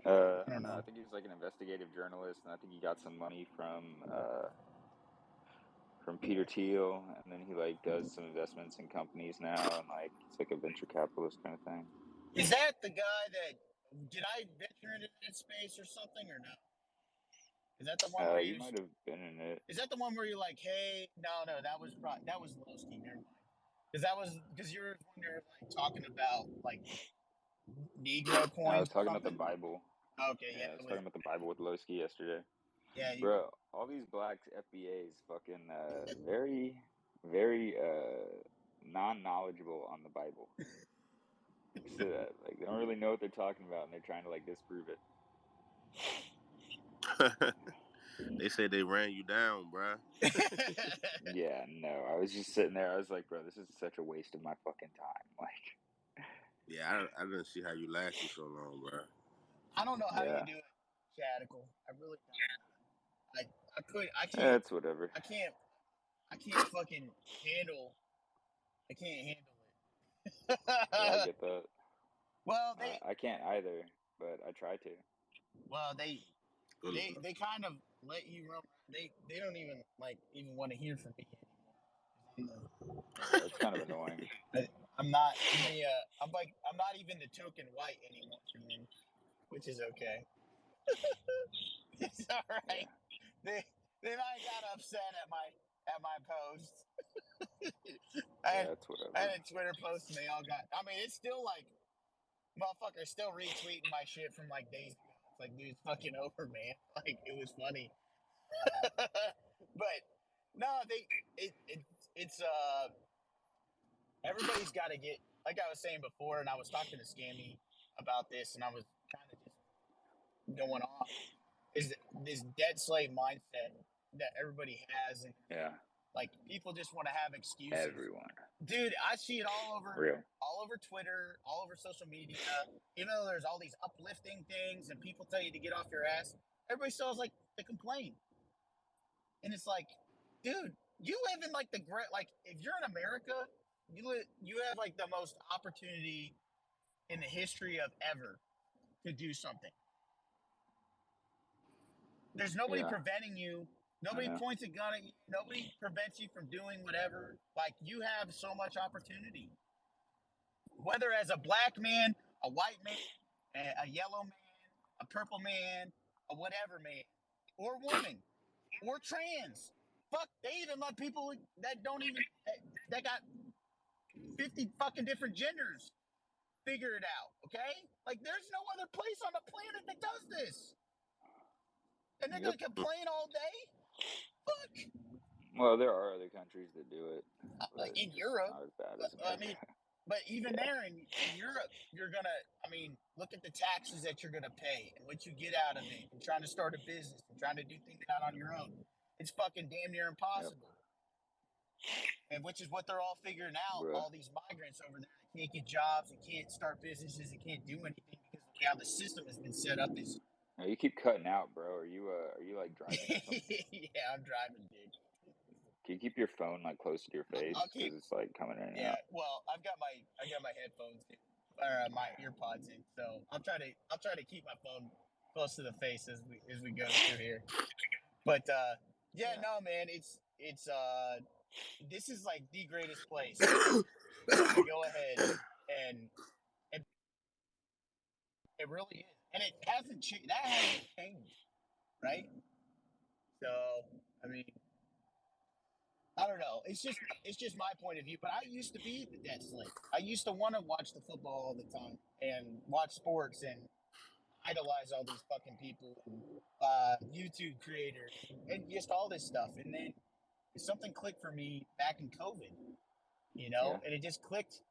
I don't know. I think he's like an investigative journalist, and I think he got some money from Peter Thiel, and then he like does some investments in companies now, and like it's like a venture capitalist kind of thing. Is that the guy that did I venture into that space or something or no? Is that the one where you might have been in it? Is that the one where you're like, hey, no, that was Lowski. Never mind. Because you were when you were like talking about like Negro coins. I was talking about the Bible. Okay, yeah. I was talking about the Bible with Lowski yesterday. Yeah, bro. All these black FBAs, fucking very, very non-knowledgeable on the Bible. So that, like, they don't really know what they're talking about, and they're trying to like disprove it. They said they ran you down, bro. Yeah, no. I was just sitting there. I was like, bro, this is such a waste of my fucking time. Like, yeah, I didn't see how you lasted so long, bro. I don't know how you do it, Chadical. I really don't. I can't. That's whatever. I can't fucking handle. I can't handle it. Yeah, I get that. Well, I can't either, but I try to. Well, they kind of let you run. They don't even want to hear from me anymore. That's kind of annoying. I'm not even the token white anymore for them, which is okay. It's all right. Yeah. They might got upset at my post. That's whatever. I had a Twitter post and they all got. I mean, it's still like motherfuckers still retweeting my shit from like days ago. It's like, dude, it's fucking over, man. Like it was funny. But no, it's everybody's got to get, like I was saying before, and I was talking to Scammy about this, and I was kind of just going off, is this dead slave mindset that everybody has, and like people just want to have excuses. Everyone. Dude, I see it all over Twitter, all over social media. Even though there's all these uplifting things and people tell you to get off your ass, everybody still has like to complain. And it's like, dude, you live in like the great, like if you're in America, you have like the most opportunity in the history of ever to do something. There's nobody preventing you. Nobody points a gun at you. Nobody prevents you from doing whatever. Like you have so much opportunity. Whether as a black man, a white man, a yellow man, a purple man, a whatever man, or woman, or trans. Fuck, they even let people that don't even that got 50 fucking different genders figure it out. Okay, like there's no other place on the planet that does this, and they're gonna complain all day. Fuck. Well, there are other countries that do it. In Europe, not as bad as America. I mean, but even there in Europe, you're gonna. I mean, look at the taxes that you're gonna pay and what you get out of it, and trying to start a business and trying to do things out on your own. It's fucking damn near impossible. Yep. And which is what they're all figuring out. Bruh. All these migrants over there that can't get jobs, and can't start businesses, and can't do anything because of how the system has been set up. Is you keep cutting out, bro. Are you like driving? Yeah, I'm driving, dude. Can you keep your phone like close to your face because it's like coming in and out? Yeah, well, I've got my headphones or my earpods in, so I'll try to keep my phone close to the face as we go through here. But no, man, it's this is like the greatest place to go ahead and it really is, and it hasn't changed. That hasn't changed, right? So I mean, I don't know. It's just my point of view. But I used to be the debt slave. I used to want to watch the football all the time and watch sports and idolize all these fucking people and YouTube creators and just all this stuff. And then something clicked for me back in COVID, and it just clicked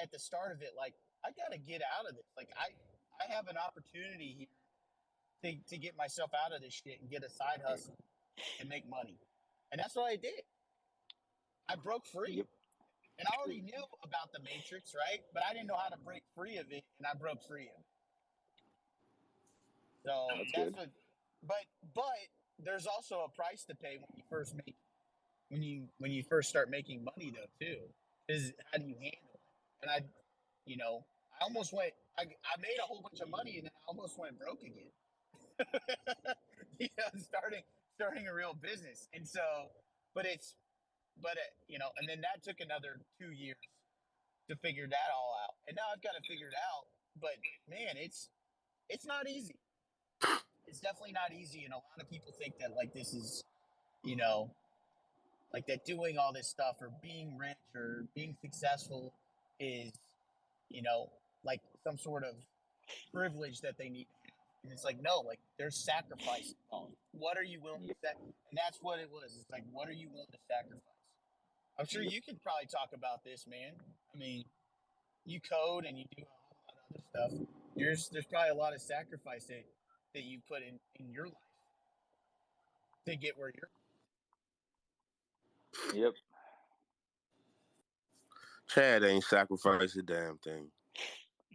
at the start of it. Like I got to get out of this. Like I have an opportunity here to get myself out of this shit and get a side hustle and make money. And that's what I did. I broke free. Yep. And I already knew about the Matrix, right? But I didn't know how to break free of it, and I broke free of it. So that's what. But there's also a price to pay when you first start making money, though, too. Is how do you handle it? And I almost went. I made a whole bunch of money, and then I almost went broke again. Starting a real business, and so, and then that took another 2 years to figure that all out. And now I've got to figure it out. But man, it's not easy. It's definitely not easy. And a lot of people think that like this is, like that doing all this stuff or being rich or being successful is, like some sort of privilege that they need to have. And it's like, no, like there's sacrifice involved. What are you willing to sacrifice? And that's what it was. It's like, what are you willing to sacrifice? I'm sure you could probably talk about this, man. I mean, you code and you do a whole lot of other stuff. There's probably a lot of sacrifice that you put in your life to get where you're. Yep. Chad ain't sacrificed a damn thing.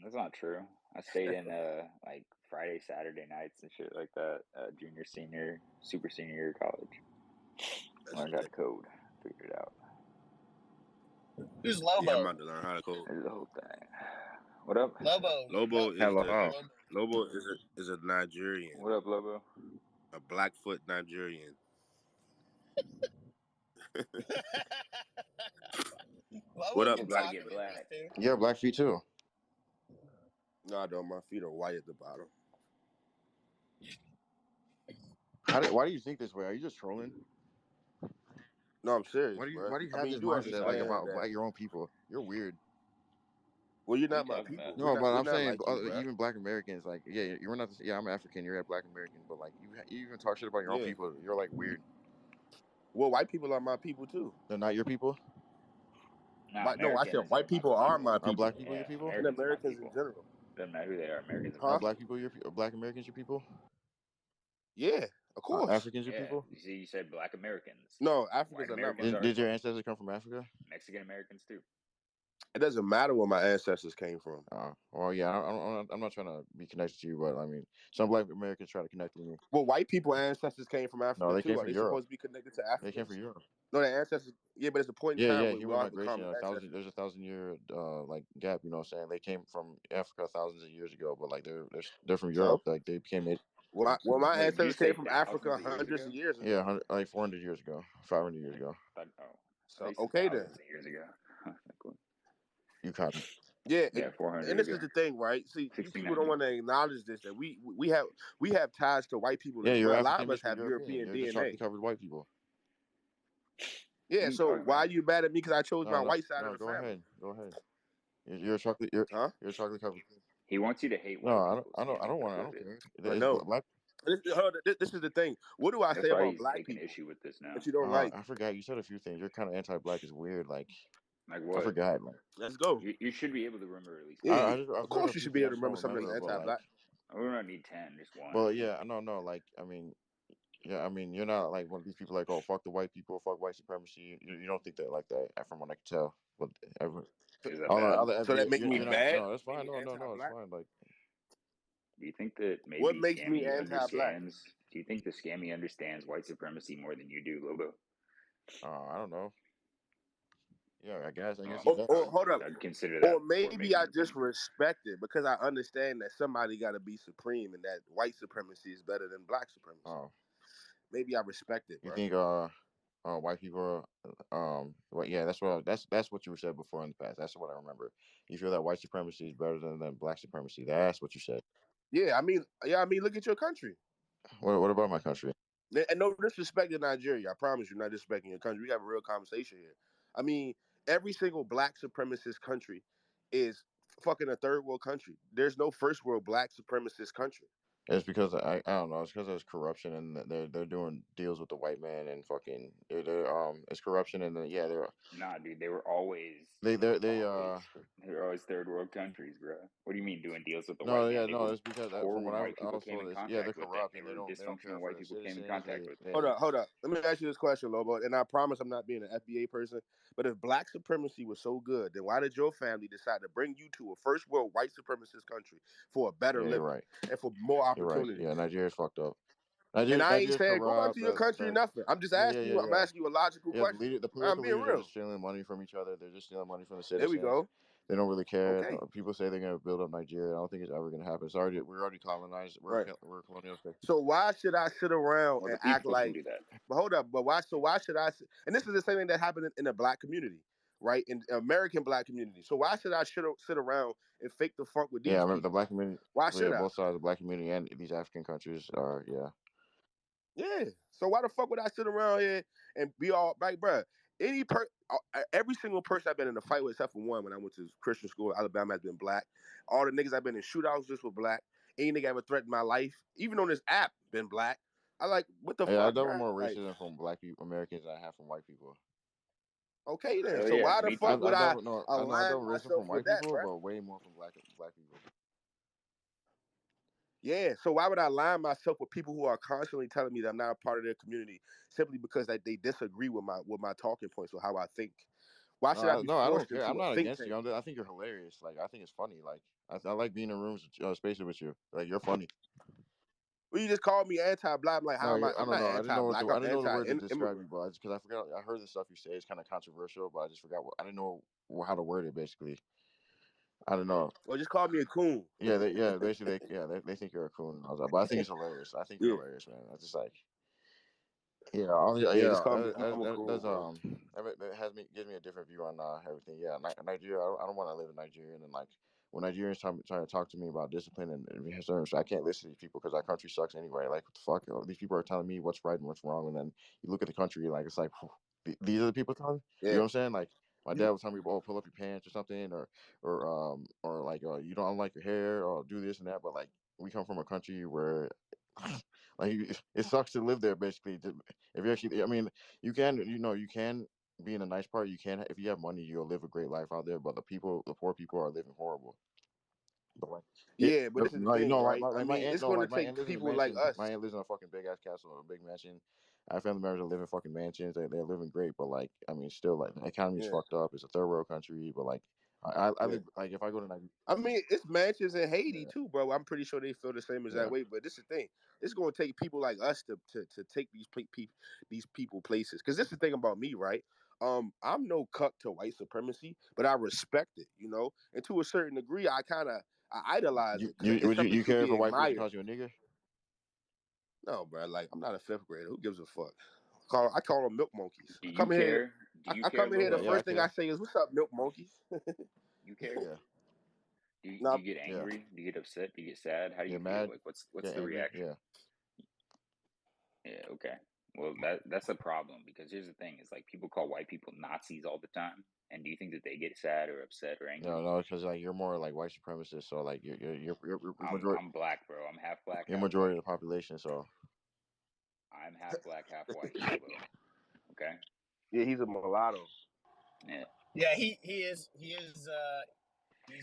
That's not true. I stayed in like Friday, Saturday nights and shit like that. Junior, senior, super senior year of college. Learned how to code. Figured it out. Who's Lobo? Yeah, I'm about to learn how to code. That's the whole thing. What up? Lobo is a Nigerian. What up, Lobo? A Blackfoot Nigerian. What up, Black? Yeah, black feet too. No, I don't. My feet are white at the bottom. Why do you think this way? Are you just trolling? No, I'm serious. Why do you have this mindset like about black your own people? You're weird. Well, you're not my people. No, but I'm saying like even Black Americans, like you're not. Yeah, I'm African. You're a Black American, but like you even talk shit about your own people. You're like weird. Well, white people are my people too. They're not your people. No, I said white people are my people. Are Black people your people? And Americans in general. Doesn't matter who they are. Americans. Are Black people your Black Americans your people? Yeah, Of course. Africans are Yeah, people. you see, you said Black Americans. No, White Africans are not. Americans are Did your ancestors come from Africa? Mexican Americans too. It doesn't matter where my ancestors came from. Well, yeah, I'm not trying to be connected to you, but I mean, some Black Americans try to connect with me. Well, white people ancestors came from No, Africa they too. came Are from they Europe. supposed to be connected to They came Africans? from Europe. No, their ancestors. Yeah, but it's a point in Yeah, time yeah, where we human all have a migration. common ancestor. There's a 1,000-year like gap. You know what I'm saying? They came from Africa thousands of years ago, but like they're from Europe. So, Like they became it. well, my Wait, did you ancestors say came from thousands Africa of years hundreds ago? of years ago. Yeah, like 400 years ago, 500 years ago. Oh, So I said okay then. thousands of years ago. Cool. You kind of. Yeah, Yeah, 400 and this ago. is the thing, right? See, you people don't 1690. want to acknowledge this that we have ties to white people Yeah, as you're well. A lot African of us mixed with have European. European You're just DNA. chocolate covered white people. Yeah, You so talk why about are you mad at me because I chose my No, white side of no, the go family? ahead, go ahead. You're a chocolate. Huh? You're a chocolate covered. he wants you to hate No, white I don't. people. I don't. I Scammy. don't want. I That's don't what it care. is. I It's know. black. This is the thing. What do I That's say why about he's black taking people issue with this now. that you don't like? I forgot. You said a few things. You're kind of anti-black. Is weird. Like Like I what? forgot. Like Let's go. You should be able to remember at least Yeah, 10. I've of heard course a you few should be things. I able to just don't remember something remember. that's But like, anti-black. We don't need 10, just one. well, yeah. No. Like, I mean, yeah. I mean, you're not like one of these people like, oh, fuck the white people, fuck white supremacy. You don't think that like that, from what I can tell. But every, Is that I don't know. bad? So that make me You're not. bad? No, that's Make fine. me No, it's anti-black? fine. Like, Do you think that What maybe makes me Scammy anti-black? understands? Do you think the Scammy understands white supremacy more than you do, Lobo? I don't know. Yeah, I guess he does. Or hold up. I'd consider Or that before maybe making I an just opinion. respect it because I understand that somebody got to be supreme and that white supremacy is better than black supremacy. Oh, Maybe I respect it, you bro. think white people well, yeah, that's what you said before in the past. That's what I remember. You feel that white supremacy is better than black supremacy. That's what you said. Yeah, I mean, look at your country. What about my country? And no disrespect to Nigeria. I promise you, not disrespecting your country. We have a real conversation here. I mean, every single black supremacist country is fucking a third world country. There's no first world black supremacist country. It's because I don't know. It's because there's corruption and they're doing deals with the white man and fucking it's corruption and yeah Nah, dude, they were always they third world countries, bro. What do you mean doing deals with the no white man? yeah They no just it's because from what horrible white I people was came told in is yeah they're contact with them. corrupt They and were they don't care dysfunctional for white their people came in citizens. contact with. Hold up. Let me ask you this question, Lobo. And I promise I'm not being an FBA person. But if black supremacy was so good, then why did your family decide to bring you to a first world white supremacist country for a better Yeah, living you're right. and for more You're right. opportunities? Yeah, Nigeria's fucked up. And I ain't Nigeria's saying go back to corrupt. your country, nothing. I'm just asking you. I'm Yeah. asking you a logical Yeah, question. the I'm political being leaders are real. just stealing money from each other. They're just stealing money from the There we citizens. go. They don't really care. Okay. People say they're going to build up Nigeria. I don't think it's ever going to happen. We're already colonized. Right. We're colonial state. So why should I sit around Well, and the act people can like? do that. But hold up. But why? So why should I? And this is the same thing that happened in the black community, right? In the American black community. So why should I sit around and fake the funk with these Yeah, I remember people? the black community. Why Yeah, should I? both sides of the black community and these African countries are Yeah. So why the fuck would I sit around here and be all like, bruh? Every single person I've been in a fight with, except for one, when I went to Christian school, Alabama, has been black. All the niggas I've been in shootouts just were black. Any nigga ever threatened my life, even on this app, been black. I like, what the Yeah, I fuck, dealt with bruh? more Like, racism from black people, Americans than I have from white people. okay then. Hell So yeah, why the me fuck too. would I I dealt align with racism from myself with white that, people, bruh? but way more from black people. Yeah. So why would I align myself with people who are constantly telling me that I'm not a part of their community simply because they disagree with my talking points or how I think? Why should I be I don't forced care. I'm into a not think against tank? you. I think you're hilarious. Like I think it's funny. Like I like being in rooms, spaces with you. Like you're funny. Well, you just called me anti-black. I'm like, how No, am I? I I'm don't not know. anti-black. I I'm didn't know the word to describe you, anti-immigrant. but because I forgot. I heard the stuff you say. It's kind of controversial, but I just forgot. I didn't know how to word it. Basically, I don't know. Well, just call me a coon. Basically, they think you're a coon. And I was like, but I think it's hilarious. I think you're Yeah, hilarious, man. I just like, yeah. Just call me. I'm a coon, that's bro. that gives me a different view on everything. Yeah, Nigeria. I don't want to live in Nigeria, and then like when Nigerians trying to talk to me about discipline and certain, so I can't listen to these people because our country sucks anyway. Like what the fuck? These people are telling me what's right and what's wrong, and then you look at the country like it's like these are the people telling. You know Yeah. what I'm saying? Like my You, dad was telling me, "Oh, pull up your pants or something," or like, you don't like your hair, or do this and that. But like, we come from a country where, like, it sucks to live there. Basically, if you actually, I mean, you can be in a nice part. You can, if you have money, you'll live a great life out there. But the poor people are living horrible. But like, Yeah, but this is the no, thing, like right? I my mean, aunt, it's no, going to like my take aunt lives in a people like mansion. us. My aunt lives in a fucking big ass castle, or a big mansion. I have family members that live in fucking mansions. They're living great, but like, I mean, still, like, the economy's Yeah, fucked up. It's a third world country, but like, I yeah. live, like, if I go to Nigeria, I mean, it's mansions in Haiti yeah, too, bro. I'm pretty sure they feel the same as that yeah. way. But this is the thing: it's going to take people like us to take these people places. Because this is the thing about me, right? I'm no cuck to white supremacy, but I respect it, you know. And to a certain degree, I idolize it because it's something You to care if be a white person admired. calls you a nigger? No, bro. Like I'm not a fifth grader. Who gives a fuck? I call them milk monkeys. Do I you come in here. care? Do you I care, come in here. The Yeah, I first Logo? thing I care. say is, "What's up, milk monkeys?" You care? Yeah, Do Nah, you get yeah, angry? Do you get upset? Do you get sad? How do yeah. you feel? Mad, Like what's get the angry. reaction? Yeah, Yeah, okay. Well, that's a problem because here's the thing: is like people call white people Nazis all the time, and do you think that they get sad or upset or angry? no, because like you're more like white supremacist, so like you're majority, I'm black, bro. I'm half black, you're half majority white. of the population. So I'm half black, half white, Lobo. Okay. yeah, he's a mulatto. Yeah. Yeah, he's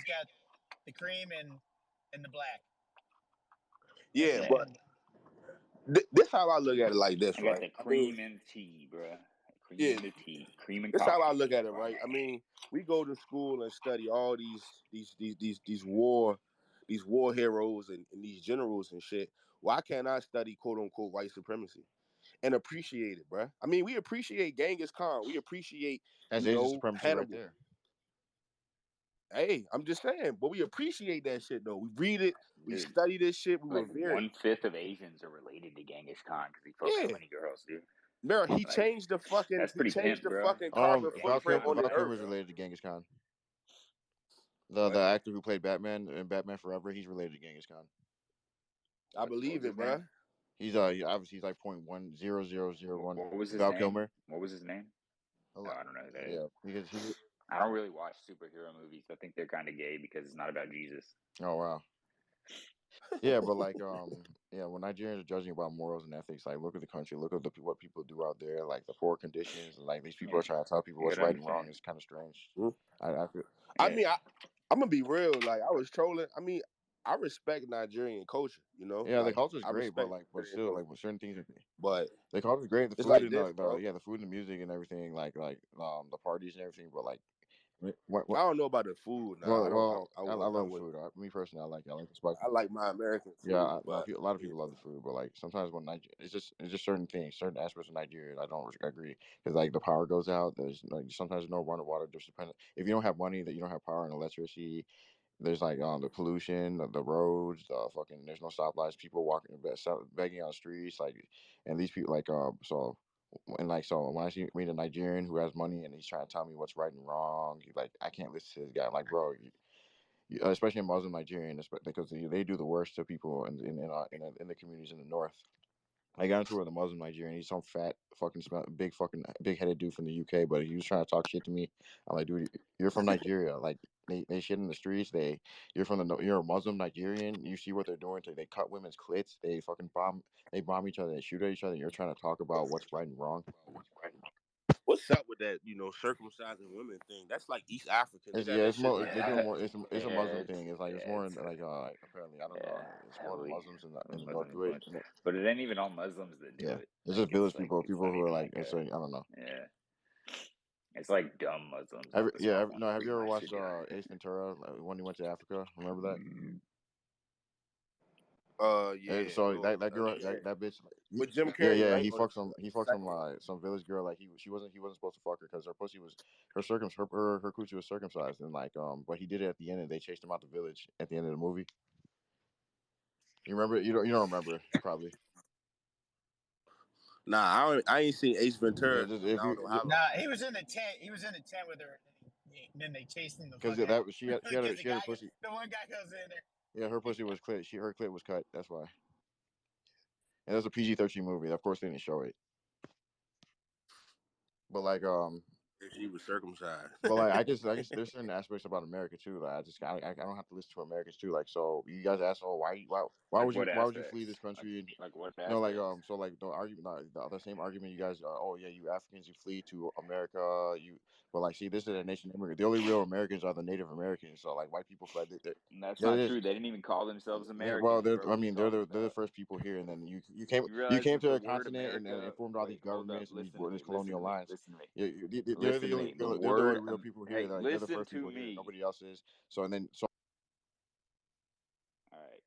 got the cream and the black. Yeah, Yeah. but this how I look at it like this, I got right? the I mean, cream and tea, bruh. Cream yeah, and the tea. Cream and this how I coffee. look at it, right? I mean, we go to school and study all these war heroes and these generals and shit. Why can't I study quote unquote white supremacy and appreciate it, bruh? I mean, we appreciate Genghis Khan. We appreciate, that's Asian supremacy right Hannibal. there. Hey, I'm just saying, but we appreciate that shit though. We read it, we Dude, study this shit, we like revere it. 1/5 of Asians are related to Genghis Khan because he fucked so Yeah. many girls, dude. Bro, Like, that's he pretty changed pimp, the bro. fucking carbon Genghis footprint Khan's on the Val rad, earth. Kilmer's bro. related to Genghis Khan. The What? actor who played Batman in Batman Forever, he's related to Genghis Khan. I What believe was it, his name? bro. Obviously he's like 0.10001. What was his Val name? Kilmer. What was his name? A Oh, lot, I don't know who that is. yeah, because he. I don't really watch superhero movies. I think they're kind of gay because it's not about Jesus. Oh wow. Yeah, but like yeah, when Nigerians are judging about morals and ethics, like look at the country, look at what people do out there, like the poor conditions, and like these people are Yeah, trying to tell people you what's gotta right and wrong. understand. It's kind of strange. Hmm? I feel I Yeah, mean, I'm gonna be real. Like I was trolling. I mean, I respect Nigerian culture. You know, yeah, the like culture is I great, respect but Nigerian still, like culture. with certain things, But the culture is great. The it's food like and this, the bro. yeah, the food and the music and everything, the parties and everything. But like, I don't know about the food now. I don't. I I love the would. food. Me personally, I like the spice. I like my American Yeah, food, but a lot of yeah. people love the food, but like sometimes when it's just certain things, certain aspects of Nigeria, I don't agree because like the power goes out. There's like sometimes no running water. Just depending if you don't have money, that you don't have power and electricity. There's like the pollution, the roads, the fucking. There's no stoplights. People walking, begging on the streets, like, and these people like so. And like so, when I meet a Nigerian who has money and he's trying to tell me what's right and wrong, like I can't listen to this guy. I'm like, bro, especially in Muslim Nigerian, because they do the worst to people in the communities in the north. I got into it with a Muslim Nigerian. He's some fat big headed dude from the UK, but he was trying to talk shit to me. I'm like, dude, you're from Nigeria. Like they shit in the streets. You're a Muslim Nigerian. You see what they're doing to they cut women's clits. They bomb each other. They shoot at each other. You're trying to talk about what's right and wrong. What's up with that? Circumcising women thing. That's like East African. They got that It's shit more. like They're doing yeah, more. It's a yeah. Muslim thing. It's Yeah, more it's like apparently I don't know. yeah, It's more the heavily Muslims in the north Muslim do it. influence. But it ain't even all Muslims that do Yeah, it. it's Like just village people. it's People not who are even like like it's a like I don't know. yeah. It's like dumb Muslims, not the smart ones Have that you ever watch the watched giant. Ace Ventura when he went to Africa? Remember that? yeah, So little that girl yeah. that bitch. With Jim Yeah, Carrey, yeah. right? Or He the fucked second one. some village girl. Like he wasn't supposed to fuck her because her pussy was her coochie was circumcised and like but he did it at the end and they chased him out the village at the end of the movie. You remember? You don't remember probably. Nah, I ain't seen Ace Yeah, Ventura. just I if don't know you how long. Nah, he was in the tent. He was in the tent with her, and then they chased him the because fuck out. Because she had her pussy. the one guy goes in there. Yeah, her pussy was clit. Her clit was cut. That's why. And it was a PG-13 movie. Of course, they didn't show it. But like If she was circumcised. But like, I guess there's certain aspects about America too. Like, I don't have to listen to Americans too. Like, so you guys ask, oh, Like what why would you flee this aspects? country? And Like what no, like, aspects? so like the argument, the same argument you guys, oh yeah, you Africans, you flee to America, but like, see, this is a nation of immigrants. The only real Americans are the Native Americans. So like, white people fled. And that's That not is, true. They didn't even call themselves well, Americans, bro. What are you talking they're the about? first people here, and then You you realize came that to the a word continent and America, formed all these wait, hold up, governments and these listen to me, listen colonial to me, lines. listen to me, listen to me. The They're the word, only real people here. hey, Like, they're the listen first to people here. me. Nobody else is. So and then so. All right,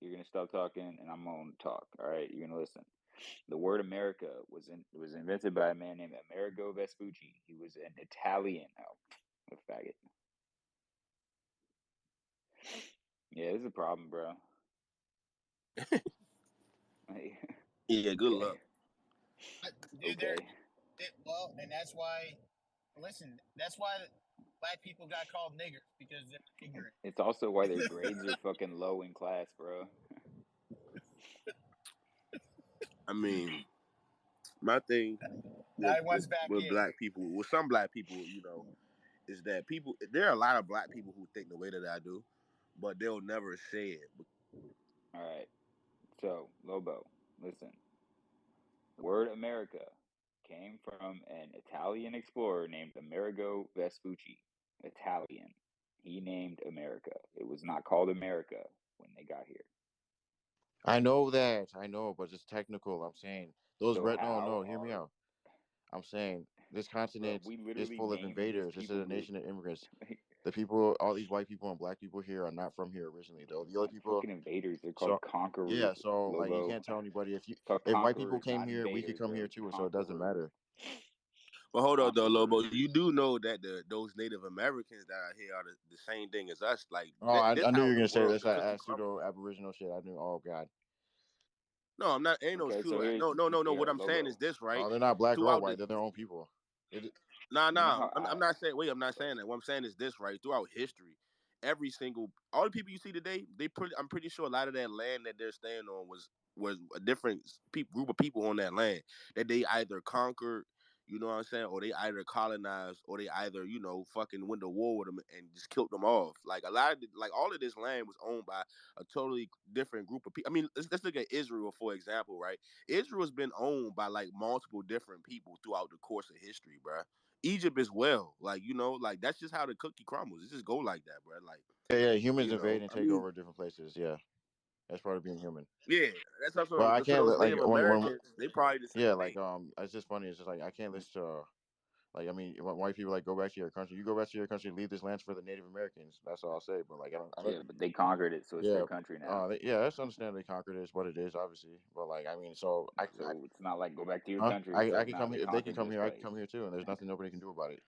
you're gonna stop talking, and I'm gonna talk. All right, you're gonna listen. The word America was invented by a man named Amerigo Vespucci. He was an Italian. Oh, a faggot. Yeah, this is a problem, bro. Yeah, good luck. Dude, Okay. well, and that's why. Listen, that's why black people got called niggers because they're ignorant. It's also why their grades are fucking low in class, bro. I mean, my thing I was back with in. black people, with some black people, is that there are a lot of black people who think the way that I do, but they'll never say it. All right. So, Lobo, listen. The word America came from an Italian explorer named Amerigo Vespucci. Italian. He named America. It was not called America when they got here. I know that. I know, but it's technical. I'm saying those So red. No, how no. Hear me are, out. I'm saying this bro? continent We is literally full of named this invaders. This is people a group. nation of immigrants. The people, all these white people and black people here are not from here originally. Though the other Not people. fucking invaders. They're called So conquerors, yeah. So like, you Lobo. can't tell anybody It's called if white people conquerors, came not here, we could invaders, come here bro. too. So it doesn't Conquerors. matter. But hold on though, Lobo, Conquerors. you do know that those Native Americans that are here are the same thing as us. Like Oh, this, I knew you how were the gonna say world, this. the cookie Pseudo crumbles. Aboriginal shit. I knew. Oh God. No, I'm not. Ain't no Okay, so pseudo. here's, No. What I'm saying is Lobo. this, right? Oh, they're not black or Throughout white. the They're their own people. You know how I'm I, not saying. Wait, I'm not saying that. What I'm saying is this, right? Throughout history, all the people you see today, I'm pretty sure a lot of that land that they're staying on was a different group of people on that land that they either conquered, you know what I'm saying, or they either colonized, or they either fucking went to war with them and just killed them off. Like all of this land was owned by a totally different group of people. I mean, let's look at Israel for example, right? Israel's been owned by like multiple different people throughout the course of history, bruh. Egypt as well. Like, like that's just how the cookie crumbles. It just go like that, bro. Like, Yeah, humans invade and I take mean, over different places. Yeah, that's part of being human. yeah, that's But also I so can't those like Native when Americans, they probably the yeah, same like thing. it's just funny. It's just like I can't listen to like I mean when white people like go back to your country. You go back to your country, leave this land for the Native Americans. That's all I'll say. But like I don't yeah, but they conquered it, so it's yeah. their country now. Yeah, that's understand they conquered it. It's what it is, obviously. But like, I mean, So it's not like go back to your country. It's I like, can nah, come they here if they can conquered come this here. I can place. come here too, and there's nothing nobody can do about it.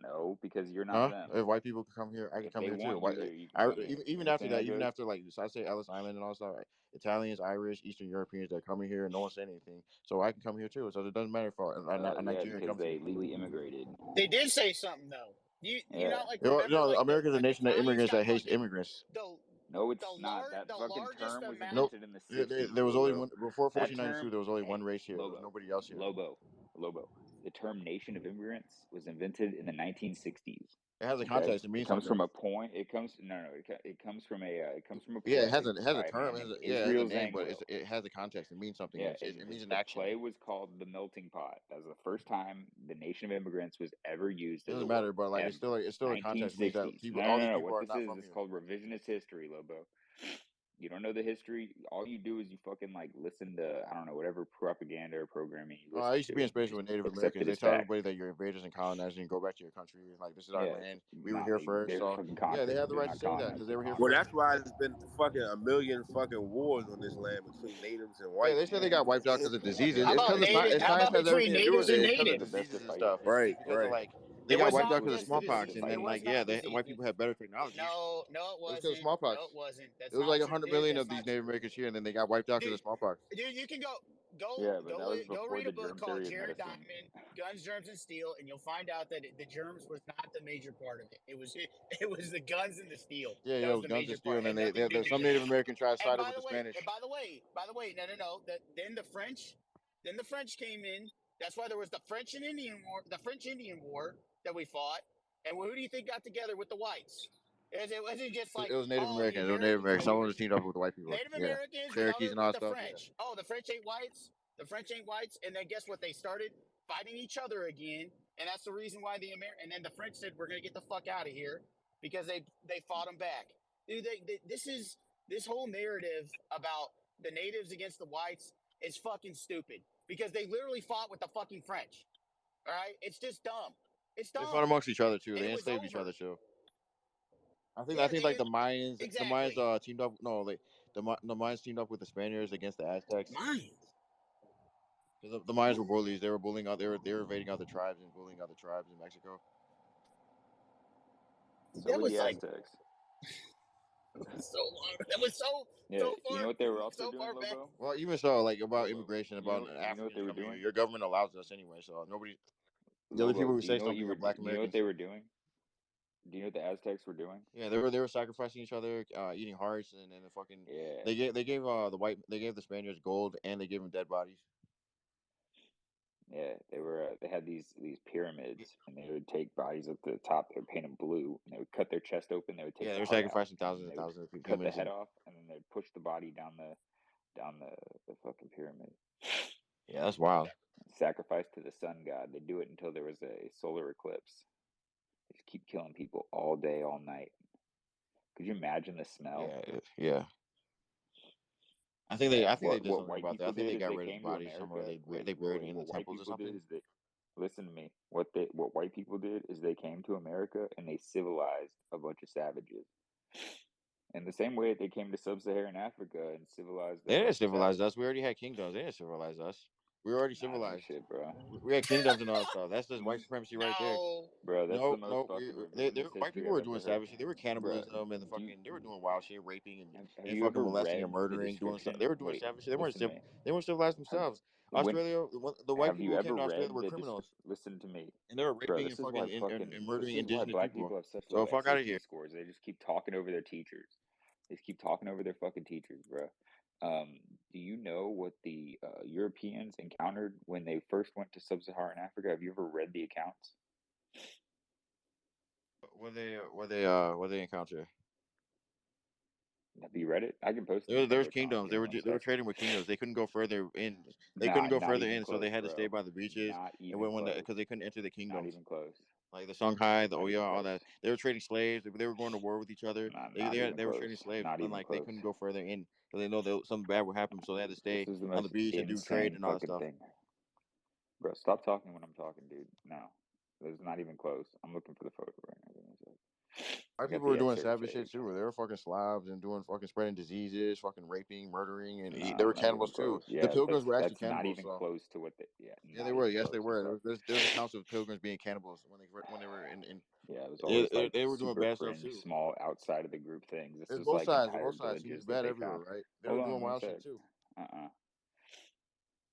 No, because you're not Huh? them. If white people can come here, I can If come they here too. want you here, you can come here. You Even after understand that, how it even goes? after like so I say Ellis Island and all that stuff, Italians, Irish, Eastern Europeans that come in here, and no one said anything, so I can come here too. So it doesn't matter if a Yeah, Nigerian because comes they here. legally immigrated. They did say something though. You Yeah. not like You remember know, like America's a the nation of Italians immigrants got that hates fucking immigrants. the No, the it's not. That fucking largest term was amount. Nope. invented in the There 60s, was only Lobo. one before That 1492. term, There was only one hey, race here. There was Lobo, nobody else here. Lobo. The term nation of immigrants was invented in the 1960s. It has a Okay, context. It it means comes something. from a point. It comes no. It comes from a Yeah, play it has a by a term. man named It has a Israel name, but Zangwill. it has a context. It means something. Yeah, It means an the action. play was called The Melting Pot. That was the first time the Nation of Immigrants was ever used It as a doesn't matter, word, but like ever. it's still a context. It means that 1960s. people, No, all no, these no, no. people What are this not is, from it's here. called revisionist history, Lobo. You don't know the history. All you do is you fucking like listen to, I don't know, whatever propaganda or programming you I listen used to to, be in and you space just with Native accept Americans. it They as tell fact. everybody that you're invaders and colonizers and go back to your country. Like this is our Yeah, land. We were nah, here first, they're so fucking yeah, they conquered. have the They're right to not say that colonized. because they They're were here Well, conquered. that's first. why it's been fucking a million fucking wars on this land between natives and Yeah, white they said they people. Yeah, got wiped out because of diseases. How It's about because of yeah. native? How science about has between everything to do with natives and it. It's because of They're the natives? best at diseases and fighting. stuff. It's Right, because of right. like they It got was wiped out not because of just the They're the best smallpox, at disease. and It then fighting. was like not white disease. people had better technology. No, no, it It was because of wasn't. No, it smallpox. wasn't. It That's was not like true, 100 dude. million That's of these not Native true, Americans here, and then they got wiped out because of dude. smallpox. Dude, you can Yeah, but that was go before read the a book germ called theory of Jared medicine. Diamond, Guns, Germs, and Steel, and you'll find out that the germs was not the major part of it. It was the guns and the steel Yeah, that yeah, it was was the guns and major steel, part. and It then had nothing to do with some the Native germs. American tribes And sided with the Spanish. by the way, no. That then the French came in. That's why there was the French and Indian War, the French Indian War that we fought. And who do you think got together with the whites? It wasn't just like, It was Native oh, the Americans. It was Native Americans Americans. with Someone was teamed up with the white people. Native Yeah, Americans Cherokees and all with that the stuff. Yeah. French. Oh, the French ain't whites. The French ain't whites. And then guess what? They started fighting each other again, and that's the reason why and then the French said we're gonna get the fuck out of here because they fought them back. Dude, this whole narrative about the natives against the whites is fucking stupid because they literally fought with the fucking French. All right, it's just dumb. It's They fought dumb, amongst each other too. and They it was enslaved each over. other too. I Yeah, think they like the Mayans exactly. teamed up. No, like the Mayans teamed up with the Spaniards against the Aztecs. Mayans. Because the Mayans were bullies. They were bullying out. They were invading other tribes and bullying other tribes in Mexico. So That were was the like Aztecs. so long. That was Yeah, so you far know what they were also so doing, far back. Lobo? Well, even so, like about Lobo. immigration, about You know what Africans they were coming here, doing? your government allows us anyway. So nobody, the only people Lobo, who do you say know what something are Black do you know what Americans. they were doing? Do you know what the Aztecs were doing? Yeah, they were sacrificing each other, eating hearts, and the fucking Yeah. they gave they gave the Spaniards gold and they gave them dead bodies. Yeah, they had these pyramids, and they would take bodies at the top. They would paint them blue, and they would cut their chest open. They would take Yeah, the they were heart out, sacrificing and thousands then and they would thousands of cut the humans. head off, and then they'd push the body down the fucking pyramid. Yeah, that's wild. Sacrifice to the sun god. They do it until there was a solar eclipse. They just keep killing people all day, all night. Could you imagine the smell? Yeah. I think they did What something white about that. I people think did they is got they rid of the came to bodies somewhere. America. They buried it in the What white temples or people did something. is they listen to me. What white people did is they came to America and they civilized a bunch of savages. In the same way they came to sub-Saharan Africa and civilized a They didn't bunch of civilize us. savages. We already had kingdoms. They didn't civilize us. We were already Nah, that ain't civilized. shit, bro. We had kingdoms and all that stuff. That's just white supremacy right there. No, Bro, that's the No, most no, fucking they revisionist white history people I've were doing ever heard. savage shit. They were Bro, cannibalism and do you, they were doing wild shit, raping have and you fucking ever molesting and read the murdering, doing stuff. They description? were doing Wait, savage shit. listen to me. They weren't civilized Have themselves. when Australia, the white have people you who ever came to Australia read were the criminals, listen to me, and they were bro? raping and fucking and This murdering is why indigenous black people. people have such So low fuck out of here. SAT scores. They just keep talking over their teachers. They just keep talking over their fucking teachers, bro. Do you know what the Europeans encountered when they first went to sub-Saharan Africa? Have you ever read the accounts? What they encounter? Have you read it? I can post it in There's public comment. kingdoms. Give me one They were sec. trading with kingdoms. They couldn't go further in. They couldn't Nah, go not further even in, so they close, had to stay bro. by the beaches Not and even close. because they couldn't enter the Not kingdoms. even close. Like the Songhai, the Not Oya, even all close. that. They were trading slaves. They were going to war with each other. Not even They were close. trading slaves, Not and even like they close. couldn't go further in because they know that something bad would happen. So they had to This stay is the on the most beach and do trade insane and all that fucking stuff. thing. Bro, stop talking when I'm talking, dude. No. This is not even close. I'm looking for the photo right now. Give me a sec. White people were doing savage shit too. They were fucking Slavs and doing fucking spreading diseases, fucking raping, murdering, and Nah, they were not even cannibals too. close. The Yeah, Pilgrims were actually that's not cannibals. even So close to what yeah, they not were. even Yes, they close. were. There's accounts of Pilgrims being cannibals when they were in. Yeah, it was always like They were doing super bad stuff fringe, too. small outside of the group things. This It's was both like sides. It's entire both sides. It's villages that bad they everywhere, found. right? They were Hold doing on one wild sec. shit too. Uh-uh.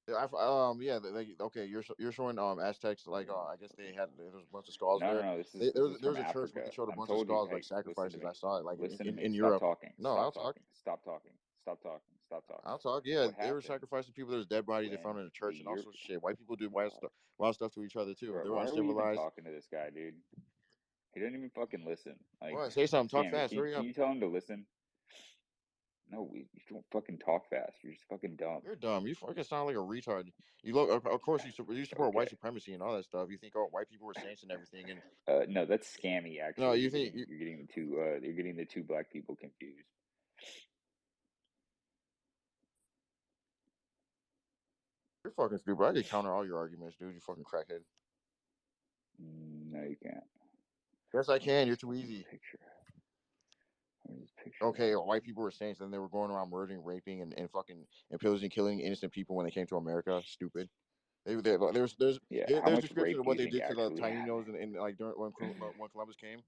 Yeah, okay. You're showing Aztecs like I guess there was a bunch of skulls there. No. This is There from was a church where they Africa. showed a I'm bunch of told you. skulls like Hey, listen to sacrifices. I me. saw it like Listen to me. in Stop Europe. talking. No, Stop I'll talk. talking. Stop talking. Stop talking. Stop talking. I'll talk. Yeah, What they were happened sacrificing people. There's dead bodies they found when in a the church and all Europe? sorts of shit. White people do God, wild stuff to each other too. bro, They were why are we even uncivilized. talking to this guy, dude? He doesn't even fucking listen. Like, What? Say something. Talk Scammy, fast. Hurry can up. you tell him to listen? No, you don't fucking talk fast. You're just fucking dumb. You're dumb. You fucking sound like a retard. You look. Of course, you support white Okay. supremacy and all that stuff. You think white people were saints and everything. And No, that's Scammy. no, Actually, you think you're getting the two black people confused. you're fucking stupid. I could counter all your arguments, dude. You fucking crackhead. No, you can't. Yes, I can. You're too easy. Picture. Where's this picture? Okay, white people were saints, and they were going around murdering, raping, and fucking and pillaging, killing innocent people when they came to America. Stupid. Yeah, how There's much descriptions rape of do what you they think did to the actually Tainos happened? and like during when Columbus came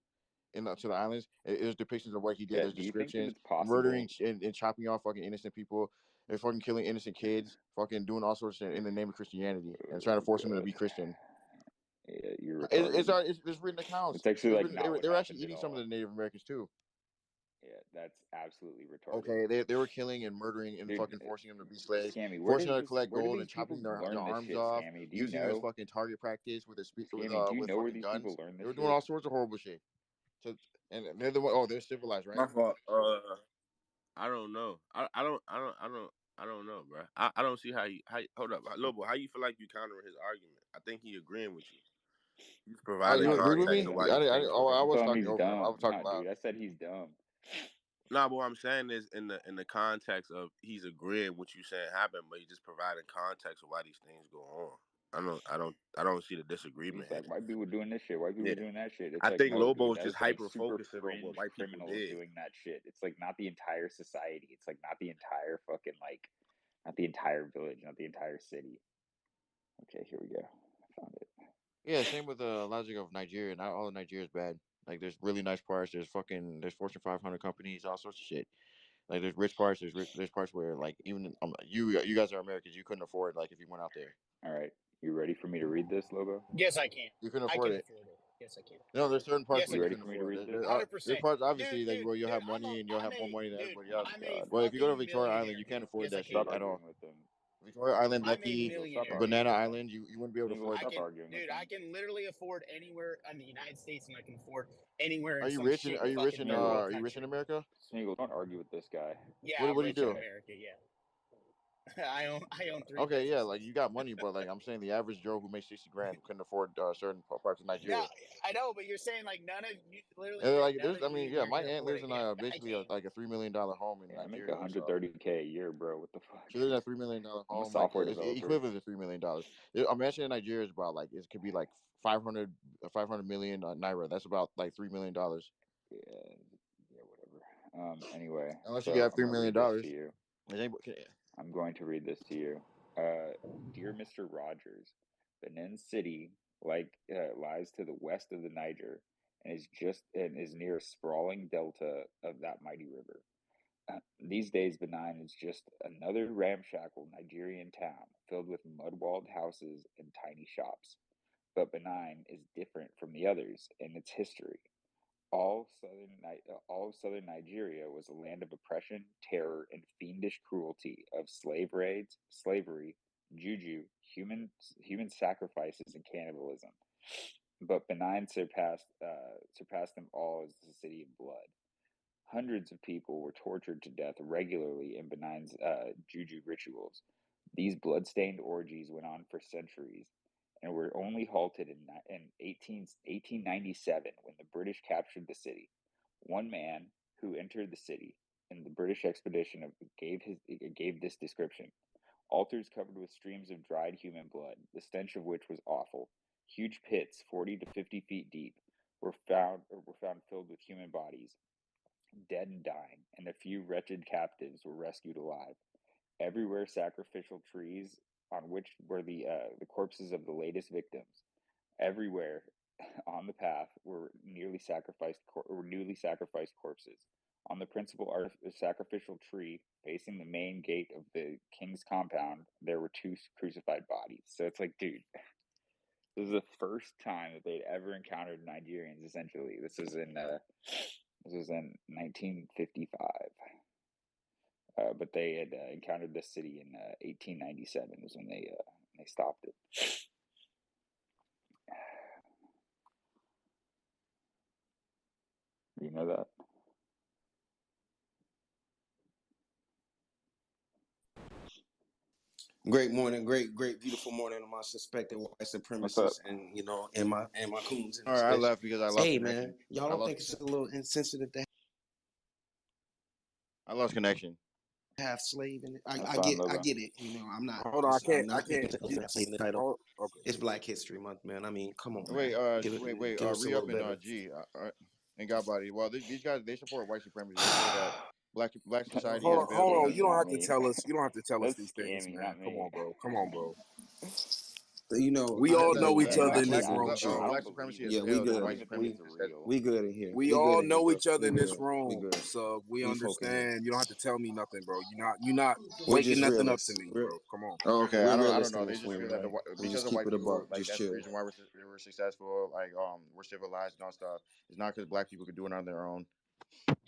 to the islands. There's depictions of what he did. Yeah, There's do you think that descriptions it's murdering possible? and chopping off fucking innocent people. They're fucking killing innocent kids. Fucking doing all sorts of shit in the name of Christianity and trying to Oh force them to be God, Christian. yeah, you're retarded. It's written accounts. It's actually It's like written. not what They were actually happened at eating some of all. the Native Americans too. Yeah, that's absolutely retarded. Okay, they were killing and murdering and Dude, fucking forcing them to be slaves, Scammy, forcing them to collect where do gold these and people chopping their learn this arms shit, off, Scammy? Do you using them as know? fucking target practice with Scammy, do you with know where fucking these people guns. learn They this were doing shit? all sorts of horrible shit. And they're the one. Oh, they're civilized, right? My fault. I don't know. I don't know, bro. I don't see how hold up, Lobo. How you feel like you countering his argument? I think he agreeing with you. He's Oh, providing you No, agreed with context me? of no, why these things go I I'm on. was telling him talking he's over him. I dumb. was talking Nah, loud. dude, I said he's dumb. Nah, but what I'm saying is in the context of he's agreeing with you saying happened, but he's just providing context of why these things go on. I don't see the He's disagreement in like, it. why people doing this shit? Why people Yeah. doing that shit? It's I like, think no, Lobo dude, is just that's like hyper super focusing on what fringe white people criminals did. doing that shit. It's like not the entire society. It's like not the entire fucking like, not the entire village, not the entire city. Okay, here we go. I found it. Yeah, same with the logic of Nigeria. Not all of Nigeria is bad. Like, there's really nice parts. There's Fortune 500 companies, all sorts of shit. Like, there's rich parts. There's parts where, like, even you guys are Americans. You couldn't afford, like, if you went out there. All right, you ready for me to read this, Lobo? Yes, I can. You couldn't I afford can it. afford it. Yes, I can. No, there's certain parts Yes, where I You you ready can. couldn't for me to afford read it. this? Hundred There's percent, parts obviously like dude. where you'll Dude, have money and you'll have more money than dude. everybody else. I'm a God, But if you go to fucking Victoria Island, millionaire, you can't dude. afford Yes, I that can. shit stop at all. arguing with them. Victoria Island, I'm a Lekki, Sméagol, stop millionaire, Banana arguing dude. with them. Island, you wouldn't be able to Sméagol, afford. I stop can, arguing with dude. I them. can literally afford anywhere in the United States, and I can afford anywhere Are in you some rich? And shit fucking third Sméagol, world are you rich in country. America? Sméagol, don't argue with this guy. Yeah, I'm What do you rich in do? America. Yeah, I own three Okay, yeah, like businesses. you got money, but like I'm saying, the average Joe who makes 60 grand couldn't afford certain parts of Yeah, Nigeria. I know, but you're saying like none of you literally And said like none there's, of I mean, you yeah, here my can aunt afford lives it. in Yeah, I basically can. like a $3 million home in Yeah, I make Nigeria. So 130K a year, bro. What the fuck? she lives in a $3 million I'm a home, like software it's developer. equivalent to $3 million. A mansion in Nigeria is about like it could be like 500 million naira. That's about like $3 million. Yeah, yeah, whatever. Anyway, Unless you so have I'm three gonna million read this to dollars. you. Okay. I'm going to read this to you. Dear Mr. Rogers, Benin City lies to the west of the Niger and is near a sprawling delta of that mighty river. These days, Benin is just another ramshackle Nigerian town filled with mud-walled houses and tiny shops. But Benin is different from the others in its history. All of southern Nigeria was a land of oppression, terror, and fiendish cruelty, of slave raids, slavery, juju, human sacrifices, and cannibalism. But Benin surpassed them all as the city of blood. Hundreds of people were tortured to death regularly in Benin's juju rituals. These blood-stained orgies went on for centuries and were only halted in 1897 when the British captured the city. One man who entered the city in the British expedition gave this description: altars covered with streams of dried human blood, the stench of which was awful. Huge pits, 40 to 50 feet deep, were found filled with human bodies, dead and dying, and a few wretched captives were rescued alive. Everywhere, sacrificial trees on which were the corpses of the latest victims. Everywhere on the path were newly sacrificed corpses. On the principal sacrificial tree facing the main gate of the king's compound, there were two crucified bodies. So it's like, dude, this is the first time that they'd ever encountered Nigerians. Essentially, this was in 1955. But they had encountered this city in 1897 was when they stopped it. Do you know that? Great morning, great, beautiful morning to my suspected white What's up? supremacists and and my coons in All the right, I space. left because I lost Hey connection. man, y'all I don't lost think it's a little insensitive to I lost connection. have slave in it? That's fine, I Lobo. get it. Hold on, I'm I not can't. doesn't have slave in the title. Oh, okay. It's Black History Month, man. I mean, come on, Wait, man. Give us a re up little in better. G and God body. Well, these guys they support white supremacy. They say that black That's society Hold has on, failed hold them on. as scammy, You don't not have to me. tell us. You don't have to tell us That's these things, scammy, not man. Come me. on, bro. Come on, bro. You know, We I It all says know hey each man, other I in mean, this I, room, I G. don't black believe supremacy it. has yeah, we failed I and don't good. white even think We supremacy it's successful. real. we good in here. We We all good in here, know bro. each other We in this good. We room, good. so we We folk in here. understand. You don't have to tell me nothing, bro. You're not We waking just nothing up to realists. me, bro. Come on. Oh, okay, We're I don't realists in know. They this just feel room, that man. We because just of keep white it a people, buck, like just that's the chill. reason why we're successful. Like we're civilized and all stuff. It's not because black people could do it on their own.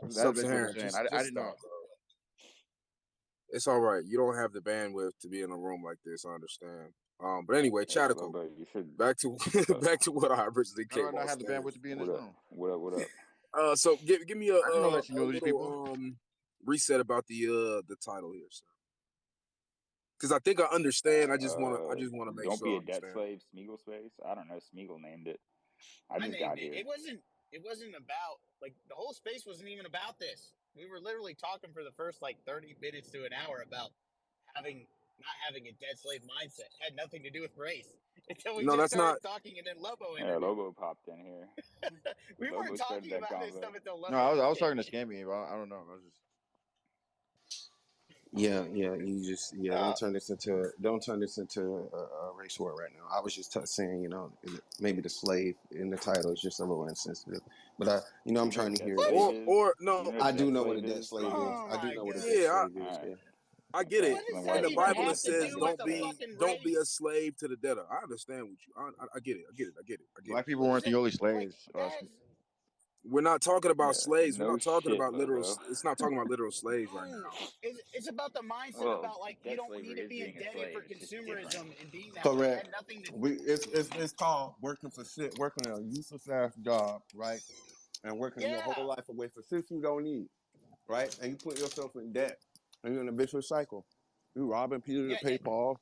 Sub That's basically what Saharan, I'm saying. just I didn't know. stop, bro. It's all right. You don't have the bandwidth to be in a room like this. I understand. But anyway, Hey, Chatico, Lobo, you should. back to back to what I originally How do I came not on have the stage. bandwidth to be in this What up? room? What up? So give me I didn't know that you a know these people. little reset about the title here, sir. Because I think I understand. I just want to make Don't sure be I a debt understand. slave, Sméagol Space. I don't know. Sméagol named it. I just named got it. here. It wasn't about like the whole space wasn't even about this. We were literally talking for the first like 30 minutes to an hour about not having a dead slave mindset. It had nothing to do with race until we No, just that's not. started talking, and then Lobo Yeah, interviewed. Lobo popped in here. We weren't Lobo started talking that about this convo. stuff until No, Lobo I was came talking to in. Scammy, but I don't know. I was just Yeah. Don't turn this into a race war right now. I was just saying, maybe the slave in the title is just a little insensitive. But Do I'm you know trying what to debt hear slave this. is? Or Do you no, know I what do debt know what slave a debt is? slave is. Oh I do my know what a god! debt yeah, slave All is. right. Yeah. I get Okay. it. What does Then that And the why even you Bible have ask to says, about do debt with "Don't a slaves? fucking be a race? slave to the debtor." I understand what you. I get it. I get it. I get it. I get it. black people What weren't is the it only like? slaves. That's We're not talking about Yeah. slaves. We're No not talking shit, about literal. Lobo. It's not talking about literal slaves right no. now. It's about the mindset Well, about like you debt don't need slavery to is be being a indebted for slave. It's just different. consumerism and being that way. It Correct. had nothing to. It's called working a useless ass job, right? And working your whole Yeah, life away for shit you don't need, right? And you put yourself in debt, and you're in a vicious cycle. You robbing Peter to yeah. pay Paul,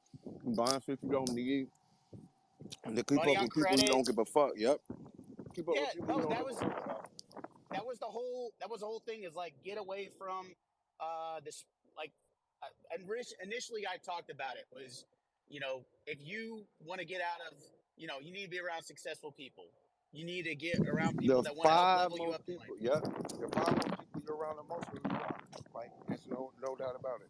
you buying shit you don't need, and to keep Money up on with people you credit. don't give a fuck. Yep, keep up Yeah, with people you no, don't give a fuck about. that was the whole thing is like get away from this like initially I talked about it was if you want to get out of you need to be around successful people. You need to get around people The that want to help five level you most up in life. people, yep, the five most people you're around the most are who you are. Like, there's no doubt about it.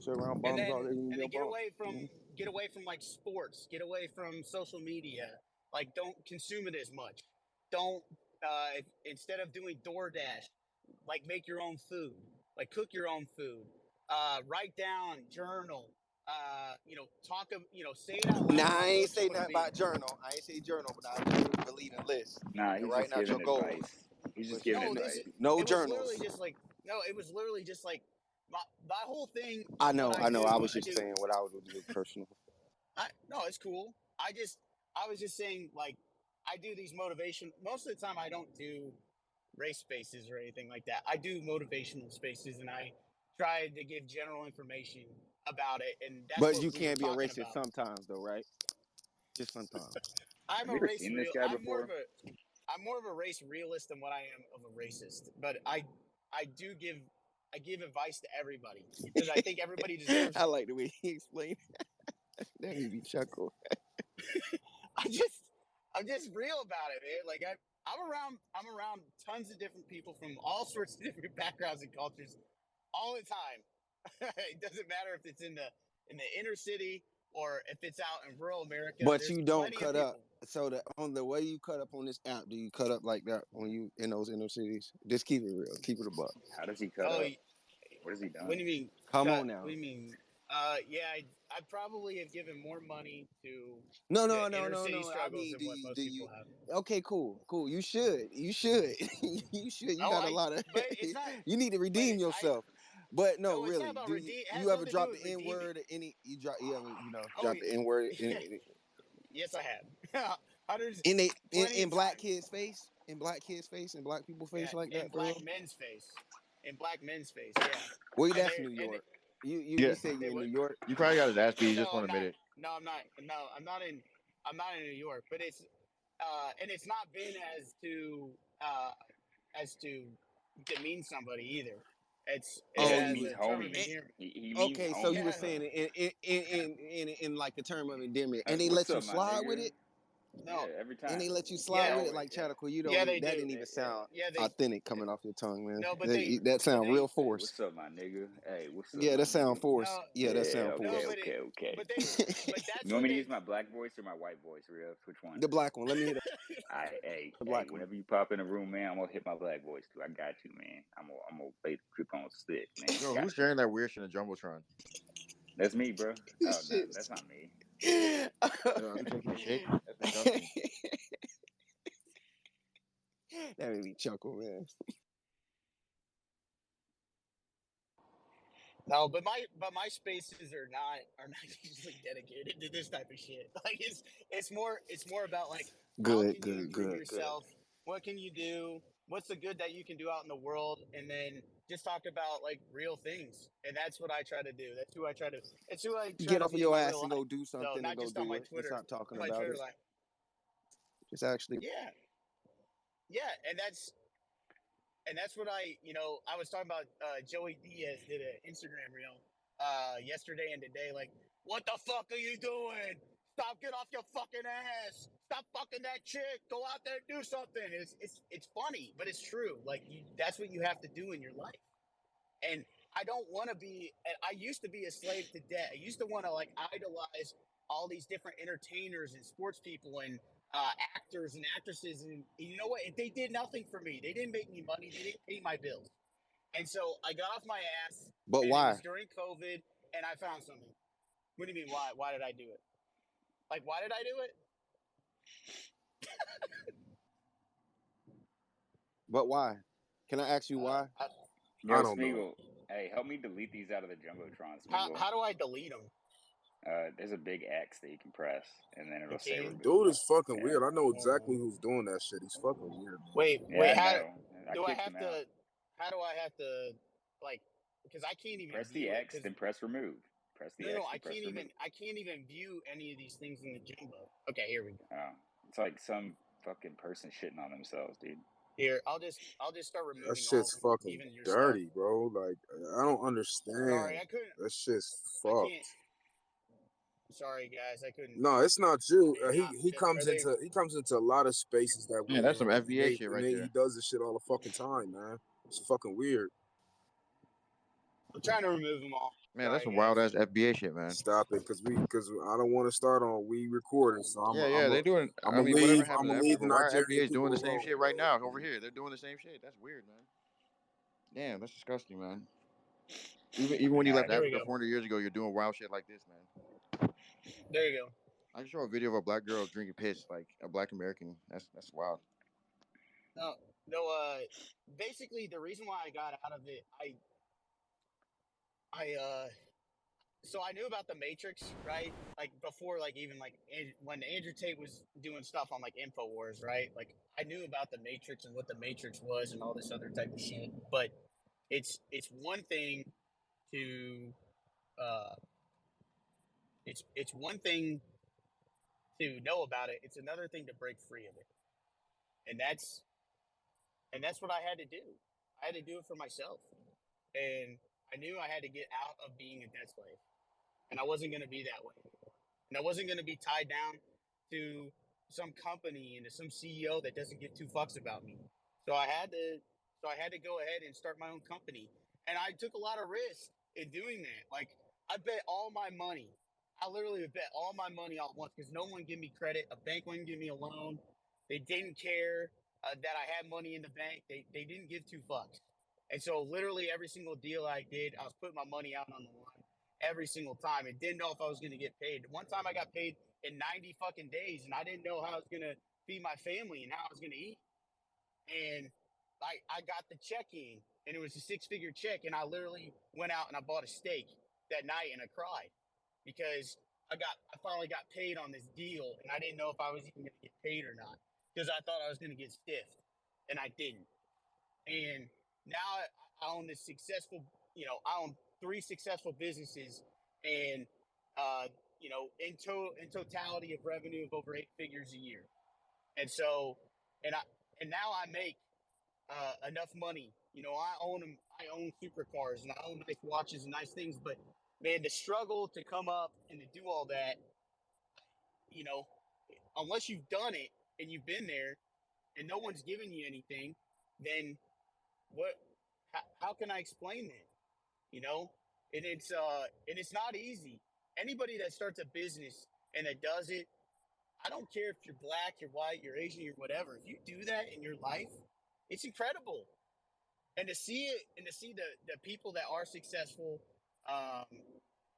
Sit around bums all day, you can And be a then bum. get away from like sports, get away from social media. Like don't consume it as much. Don't instead of doing DoorDash, like make your own food. Like cook your own food. Write down, journal. Say it out Nah, loud I about ain't what you say want to nothing be. about journal. I ain't say journal, but I do believe in lists Nah, and he's writing just out your giving goals. advice. He's just But giving No, advice. no it was literally journals. just like no, it was literally just like my whole thing I of what know, I I know. do. I was I just do saying what I would do personal. no, it's cool. I was just saying like I do these motivation. Most of the time, I don't do race spaces or anything like that. I do motivational spaces, and I try to give general information about it, and that's But what you we were can be a talking racist about. sometimes, though, right? Just sometimes. I'm Have a you ever race seen this real. guy before? I'm more of a race realist than what I am of a racist. But I do give I give advice to everybody because I think everybody deserves I it. like the way he explained. That made me chuckle. I just I'm just real about it, man. Like I'm around tons of different people from all sorts of different backgrounds and cultures all the time. It doesn't matter if it's in the inner city or if it's out in rural America. But There's you don't plenty of cut up. people. So on the way you cut up on this app, do you cut up like that when you in those inner cities? Just keep it real. Keep it a buck. How does he cut Oh, up? What has he what do done? you mean Come cut? on What do now. you mean? Yeah, I probably have given more money No, to no, no, inner no, city no. I struggles mean, than what do most you? people have. Okay, cool. You should. You should. You should. You Oh, got a lot of. but it's not. You need to But redeem I yourself. But no, no, it's not really. about Do you? redeem. It has You ever nothing to do drop with the N redeeming. word? You ever Oh, drop the N word yes, I have. Hundreds, in plenty of black times. kids' face, in black kids' face, in black people's Yeah, face like in that for black real? men's face, in black men's face. Yeah, Well, and that's New they York. You Yeah, said they you in New what? York. you probably got his ass beat. He just No, won't I'm admit not. it. No, I'm not. No, I'm not in New York. But it's and it's not been as to demean somebody either. It's Oh, Yeah, it as means a term of homie. eh, endearment. He means okay. So you homie, were Yeah. saying bro. in like the term of endearment, and they What's let you up, my slide with nigga? it. Yeah, No. every And they time. let you slide Yeah. with it Always, like yeah. Chatico. You don't Yeah, even they that do. didn't even Yeah. sound Yeah, authentic coming off your tongue, man. no, That but sound they real Hey, forced. what's up, my nigga? Hey, what's up, Yeah, my that sound nigga? forced. no Yeah, that Yeah, sound no, forced. but they but You that's want what me to they use my black voice or my white voice, Real? Which one? The black one. Let me hit the Hey, black one. whenever you pop in the room, man, I'm gonna hit my black voice too. I got you, man. I'm gonna play the grip on stick, man. Yo, who's Got you. sharing that weird shit in the jumbotron? That's me, bro. Oh This no, shit. that's not me. Who taking a shit? That's disgusting. That made me chuckle, man. No, but my spaces are not usually dedicated to this type of shit. Like it's more about like how Good, can you good, improve good, good. yourself? What can you do? What's the good that you can do out in the world? And then just talk about like real things. And that's what I try to do. That's who I try to. It's who I try Get to off of be in your my ass real and go life. do So something and not go just on do my it and Twitter, stop talking on my about Twitter it. life. Just actually. Yeah, yeah, and that's what I was talking about. Joey Diaz did an Instagram reel yesterday and today. Like, what the fuck are you doing? Stop! Get off your fucking ass! Stop fucking that chick! Go out there and do something. It's funny, but it's true. Like that's what you have to do in your life. And I don't want to be. I used to be a slave to debt. I used to want to like idolize all these different entertainers and sports people and actors and actresses. And you know what? They did nothing for me. They didn't make me money. They didn't pay my bills. And so I got off my ass, But and it why? was during COVID, and I found something. What do you mean? Why? Why did I do it? Like, why did I do it? But why? Can I ask you why? Yo, I don't know. Smeagol, hey, help me delete these out of the Jumbotron, How Smeagol. do I delete them? There's a big X that you can press, and then I it'll say can. remove. Dude is fucking Yeah. weird. I know Hold exactly on. who's doing that shit. He's fucking weird, man. Yeah, Wait. I How know. I do I kicked have him out. to? How do I have to? Like, because I can't even Press the view it. X, Because then press remove. Press the no, X, I then can't press remove. even. I can't even view any of these things in the Jumbo. Okay, here we go. Oh, it's like some fucking person shitting on themselves, dude. Here, I'll just start That removing all shit's of them, fucking even your stuff. dirty, bro. Like I don't understand. Sorry, I couldn't. That shit's I can't. fucked. Sorry, guys, I couldn't. No, it's not you. He Are they? comes into a lot of spaces that Man, we that's some in, and FBA shit right he there. does this shit all the fucking time, man. It's fucking weird. I'm trying to remove them all. Man, that's Sorry, some wild guys. ass FBA shit, man. Stop it, because I don't want to start on we recording, so Yeah, yeah, they doing. I'm I gonna mean, whatever leave. happened to Leave the but why are Nigerian FBA's doing people the same alone, shit right bro. now over here? They're doing the same shit. That's weird, man. Damn, that's disgusting, man. Even when you All right, left here we Africa go. 400 years ago, you're doing wild shit like this, man. There you go. I can show a video of a black girl drinking piss, like a black American. That's wild. No, no. Basically, the reason why I got out of it, I so I knew about the Matrix, right? Like before, like even like when Andrew Tate was doing stuff on like Infowars, right? Like I knew about the Matrix and what the Matrix was and all this other type of shit. But it's one thing to uh, it's one thing to know about it. It's another thing to break free of it, and that's what I had to do. I had to do it for myself, and I knew I had to get out of being a debt slave, and I wasn't going to be that way. And I wasn't going to be tied down to some company and to some CEO that doesn't give two fucks about me. So I had to go ahead and start my own company. And I took a lot of risks in doing that. Like I bet all my money. I literally bet all my money all at once because no one gave me credit. A bank wouldn't give me a loan. They didn't care that I had money in the bank. They didn't give two fucks. And so literally every single deal I did, I was putting my money out on the line every single time and didn't know if I was going to get paid. One time I got paid in 90 fucking days and I didn't know how I was going to feed my family and how I was going to eat. And I got the check in and it was a 6-figure check. And I literally went out and I bought a steak that night and I cried because I finally got paid on this deal and I didn't know if I was even going to get paid or not because I thought I was going to get stiffed and I didn't. And now I own this successful, I own 3 successful businesses, and in totality of revenue of over 8 figures a year. And so, and I and now I make enough money. I own them. I own supercars and I own nice watches and nice things. But man, the struggle to come up and to do all that, you know, unless you've done it and you've been there, and no one's giving you anything, then what? How can I explain that? You know, and it's not easy. Anybody that starts a business and that does it, I don't care if you're black, you're white, you're Asian, you're whatever. If you do that in your life, it's incredible. And to see it, and to see the people that are successful, um,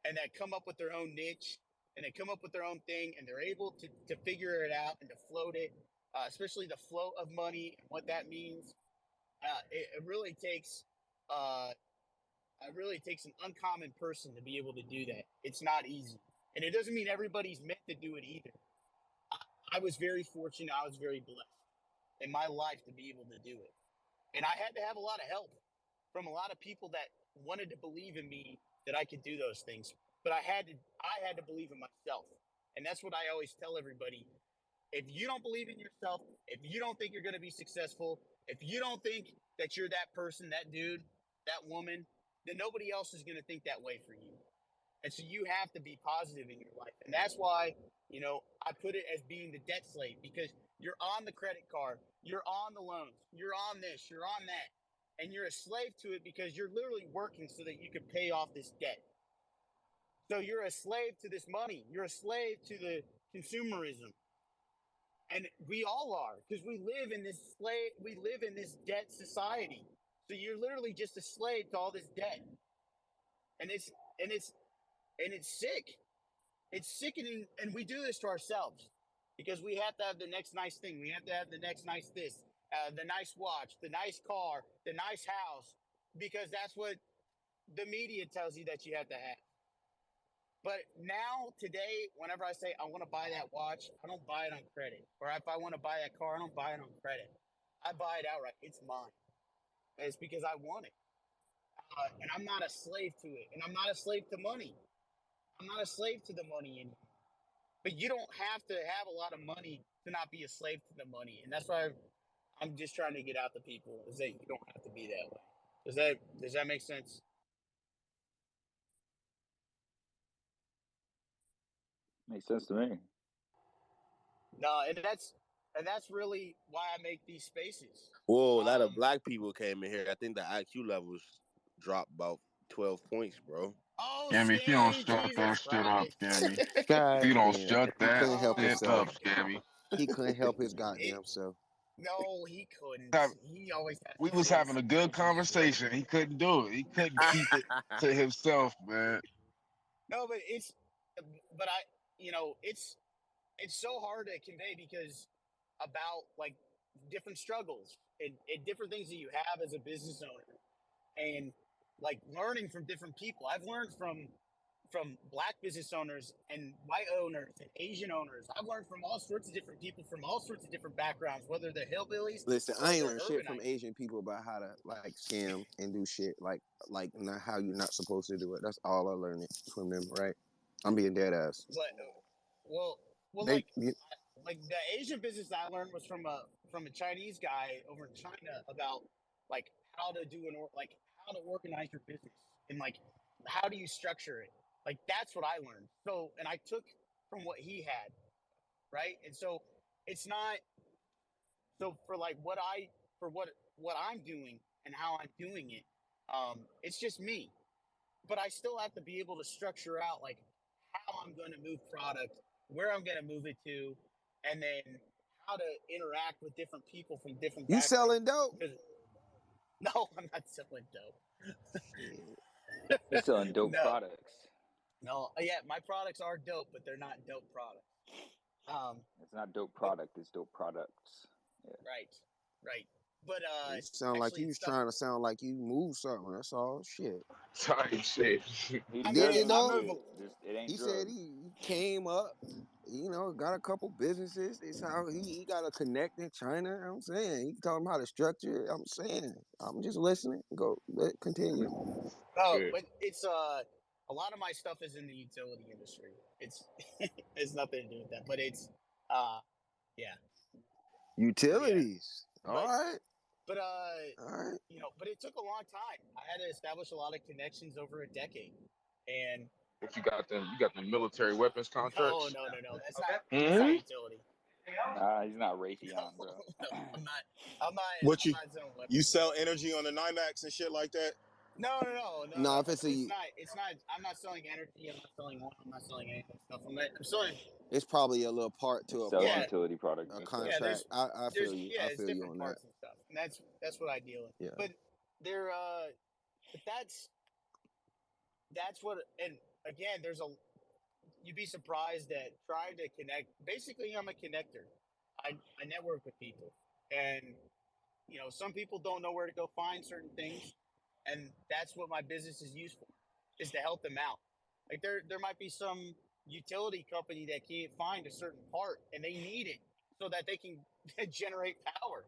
and that come up with their own niche, and they come up with their own thing, and they're able to figure it out and to float it, especially the flow of money and what that means. It really takes uh, really takes an uncommon person to be able to do that. It's not easy, and it doesn't mean everybody's meant to do it either. I was very fortunate. I was very blessed in my life to be able to do it, and I had to have a lot of help from a lot of people that wanted to believe in me that I could do those things. But I had to believe in myself, and that's what I always tell everybody. If you don't believe in yourself, if you don't think you're going to be successful, if you don't think that you're that person, that dude, that woman, then nobody else is going to think that way for you. And so you have to be positive in your life. And that's why, I put it as being the debt slave, because you're on the credit card, you're on the loans, you're on this, you're on that. And you're a slave to it because you're literally working so that you can pay off this debt. So you're a slave to this money. You're a slave to the consumerism. And we all are, because we live in this debt society. So you're literally just a slave to all this debt. And it's sick. It's sickening, and we do this to ourselves because we have to have the next nice thing. We have to have the next nice this, the nice watch, the nice car, the nice house, because that's what the media tells you that you have to have. But now, today, whenever I say I want to buy that watch, I don't buy it on credit. Or if I want to buy that car, I don't buy it on credit. I buy it outright. It's mine. And it's because I want it. And I'm not a slave to it. And I'm not a slave to money. I'm not a slave to the money anymore. But you don't have to have a lot of money to not be a slave to the money. And that's why I'm just trying to get out to people, is that you don't have to be that way. Does that make sense? Makes sense to me. No, and that's really why I make these spaces. Whoa, a lot of black people came in here. I think the IQ levels dropped about 12 points, bro. Oh, Scammy, if you don't Scammy, shut that Jesus shit up, Christ. Scammy. If God you don't damn. shut He that couldn't help shit himself. up, Scammy. He couldn't help his goddamn self. No, he couldn't. Have- He always has We to was say having a something good controversial. conversation. He couldn't do it. He couldn't keep it to himself, man. No, but it's so hard to convey because about like different struggles and different things that you have as a business owner, and like learning from different people. I've learned from black business owners and white owners and Asian owners. I've learned from all sorts of different people from all sorts of different backgrounds, whether they're hillbillies Listen, or I ain't they're learned shit from urbanites. Asian people about how to like scam and do shit like not how you're not supposed to do it. That's all I learned from them, right? I'm being dead ass. But well, They like the Asian business I learned was from a Chinese guy over in China about like how to do like how to organize your business and like how do you structure it. Like that's what I learned. So and I took from what he had, right? And so it's not so for like what I'm doing and how I'm doing it. It's just me, but I still have to be able to structure out like how I'm going to move product, where I'm going to move it to, and then how to interact with different people from different you backgrounds. selling dope? No, I'm not selling dope. He's selling dope No, products. no, yeah, my products are dope, but they're not dope products. It's not dope But product, it's dope products. Yeah. right. But You sound like actually, you it's was stuff. trying to sound like you move something. That's all shit. Sorry, shit. He I Didn't move. you does I know? move. shit. Just it ain't He said drugs. he came up, got a couple businesses. It's how he got a connect in China. I'm saying he talking about the structure. I'm saying I'm just listening. Continue. Oh, Shit. but it's a lot of my stuff is in the utility industry. It's it's nothing to do with that, but it's uh yeah. So yeah, Utilities. All but right. but All right. but it took a long time. I had to establish a lot of connections over a decade, and If you got them military weapons no, contracts. no, no, no. That's not Mm-hmm. utility. Nah, he's not No, Raytheon, bro. no, I'm not. I'm not. What I'm you not selling you weapons. sell energy on the NYMEX and shit like that? No, no, no, no, No, if no. it's It's a, not. It's not. I'm not selling energy. I'm not selling oil. I'm not selling any of that stuff. I'm selling. it's probably a little part He to a sells Yeah, part, utility products a and stuff. yeah. contract. I feel you. I It's feel you different on that. parts and stuff, and that's what I deal with. Yeah. But they're but that's what. And again, you'd be surprised at trying to connect. Basically, I'm a connector. I network with people, and some people don't know where to go find certain things. And that's what my business is used for, is to help them out. Like there might be some utility company that can't find a certain part and they need it so that they can generate power.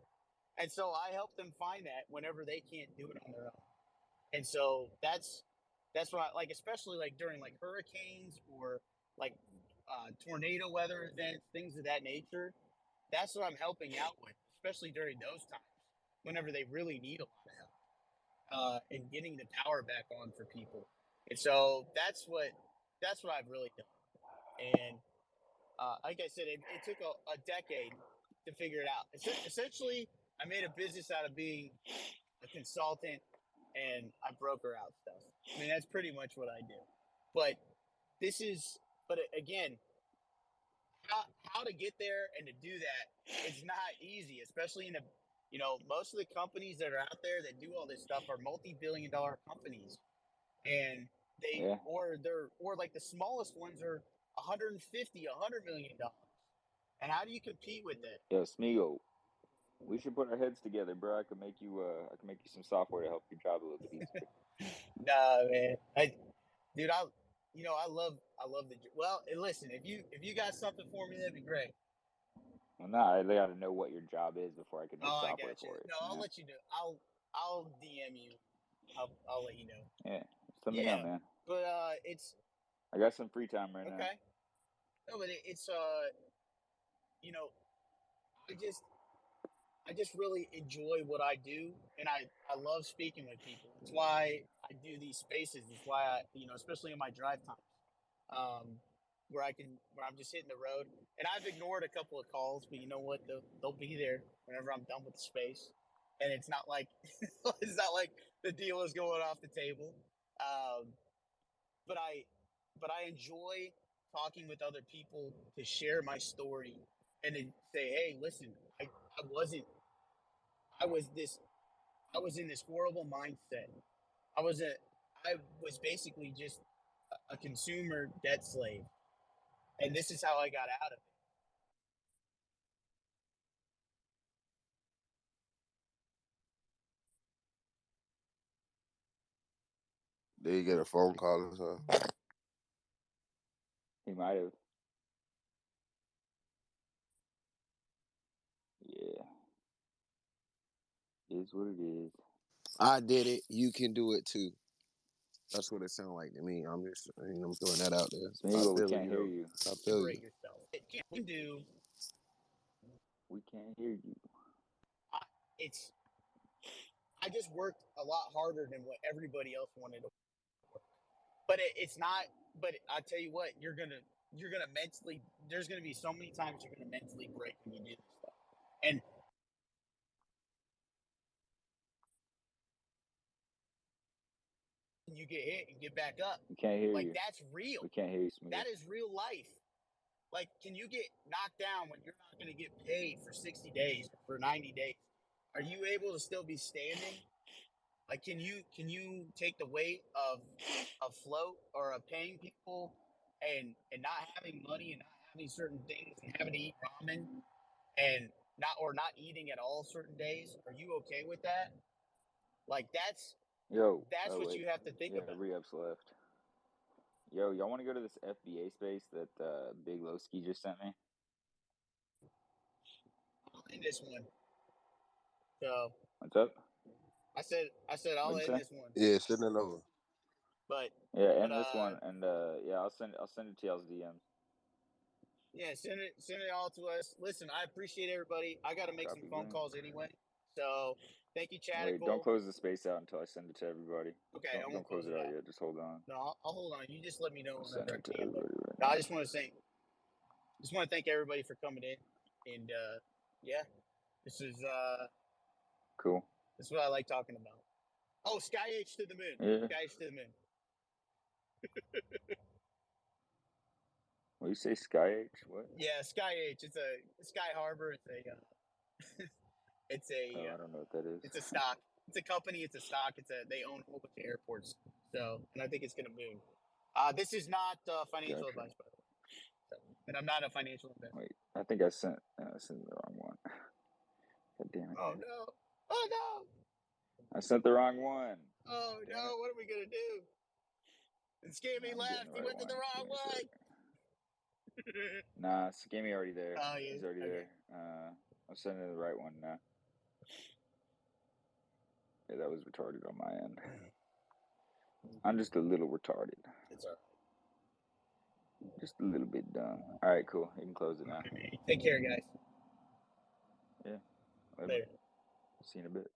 And so I help them find that whenever they can't do it on their own. And so that's what I like, especially like during like hurricanes or like tornado weather events, things of that nature. That's what I'm helping out with, especially during those times, whenever they really need a lot of help and getting the power back on for people. And so that's what I've really done. And like I said, it took a decade to figure it out. Essentially, I made a business out of being a consultant and I broker out stuff. I mean, that's pretty much what I do. But but again, how to get there and to do that, it's not easy, especially in most of the companies that are out there that do all this stuff are multi-billion-dollar companies, and Yeah. or like the smallest ones are 150, $100 million. And how do you compete with it? Yo, Sméagol, we should put our heads together, bro. I can make you some software to help your job a little bit easier. Nah, man. I love the. Well, listen, if you got something for me, that'd be great. Well, I got to know what your job is before I can make Oh, I software got you. for it. No, I'll let you know. I'll DM you. I'll let you know. Yeah, just let me know, man. But I got some free time right now. Okay. No, but it's I just really enjoy what I do, and I love speaking with people. That's why I do these spaces. That's why especially in my drive times, where I'm just hitting the road. And I've ignored a couple of calls, but you know what? They'll be there whenever I'm done with the space. And it's not like the deal is going off the table. Um, but I enjoy talking with other people to share my story and to say, hey, listen, I wasn't I was this I was in this horrible mindset. I was basically just a consumer debt slave. And this is how I got out of it. Did you get a phone call or something? He might have. Yeah. It is what it is. I did it. You can do it too. That's what it sounds like to me. I'm just, I'm throwing that out there. Sméagol, we can't hear you. I feel you. Yourself. It can do. We can't hear you. I just worked a lot harder than what everybody else wanted to work. But it's not. But I tell you what, you're gonna mentally. There's gonna be so many times you're gonna mentally break when you do this stuff, and you get hit and get back up. We can't hear you. Like that's real. We can't hear you, Sméagol. That is real life. Like, can you get knocked down when you're not going to get paid for 60 days or for 90 days? Are you able to still be standing? Like, can you take the weight of a float or of paying people and not having money and not having certain things and having to eat ramen and not eating at all certain days? Are you okay with that? Like that's what you have to think about. Re-ups left. Yo, y'all want to go to this FBA space that Big Lowski just sent me? In this one. So what's up? I said I'll end this one. Yeah, send it over. But end this one, and I'll send it to y'all's DMs. Yeah, send it all to us. Listen, I appreciate everybody. I got to make some phone calls anyway. So thank you, Chad. Wait, don't close the space out until I send it to everybody. Okay, don't close it out yet. Just hold on. No, I'll hold on. You just let me know whenever I can. Right I just want to thank everybody for coming in, and yeah, this is cool. This is what I like talking about. Oh, Sky H to the moon. Yeah. Sky H to the moon. What do you say, Sky H? What? Yeah, Sky H. It's a Sky Harbor. It's a I don't know what that is. It's a stock. It's a company. It's a stock. They own a whole bunch of airports. So, and I think it's going to boom. This is not financial advice, by the way. So, and I'm not a financial investor. Wait, I think I sent the wrong one. God damn it. Oh no! Oh no! I sent the wrong one. Oh Damn no! it. What are we gonna do? And Scammy I'm getting left. the He right went to the one. Give wrong me a sec. way. Nah, Scammy already there. Oh, He's already okay. there. I'm sending the right one now. Yeah, that was retarded on my end. I'm just a little retarded. It's all Just a little bit dumb. All right, cool. You can close it now. right. Take care, guys. Yeah. Later. Later. See you in a bit.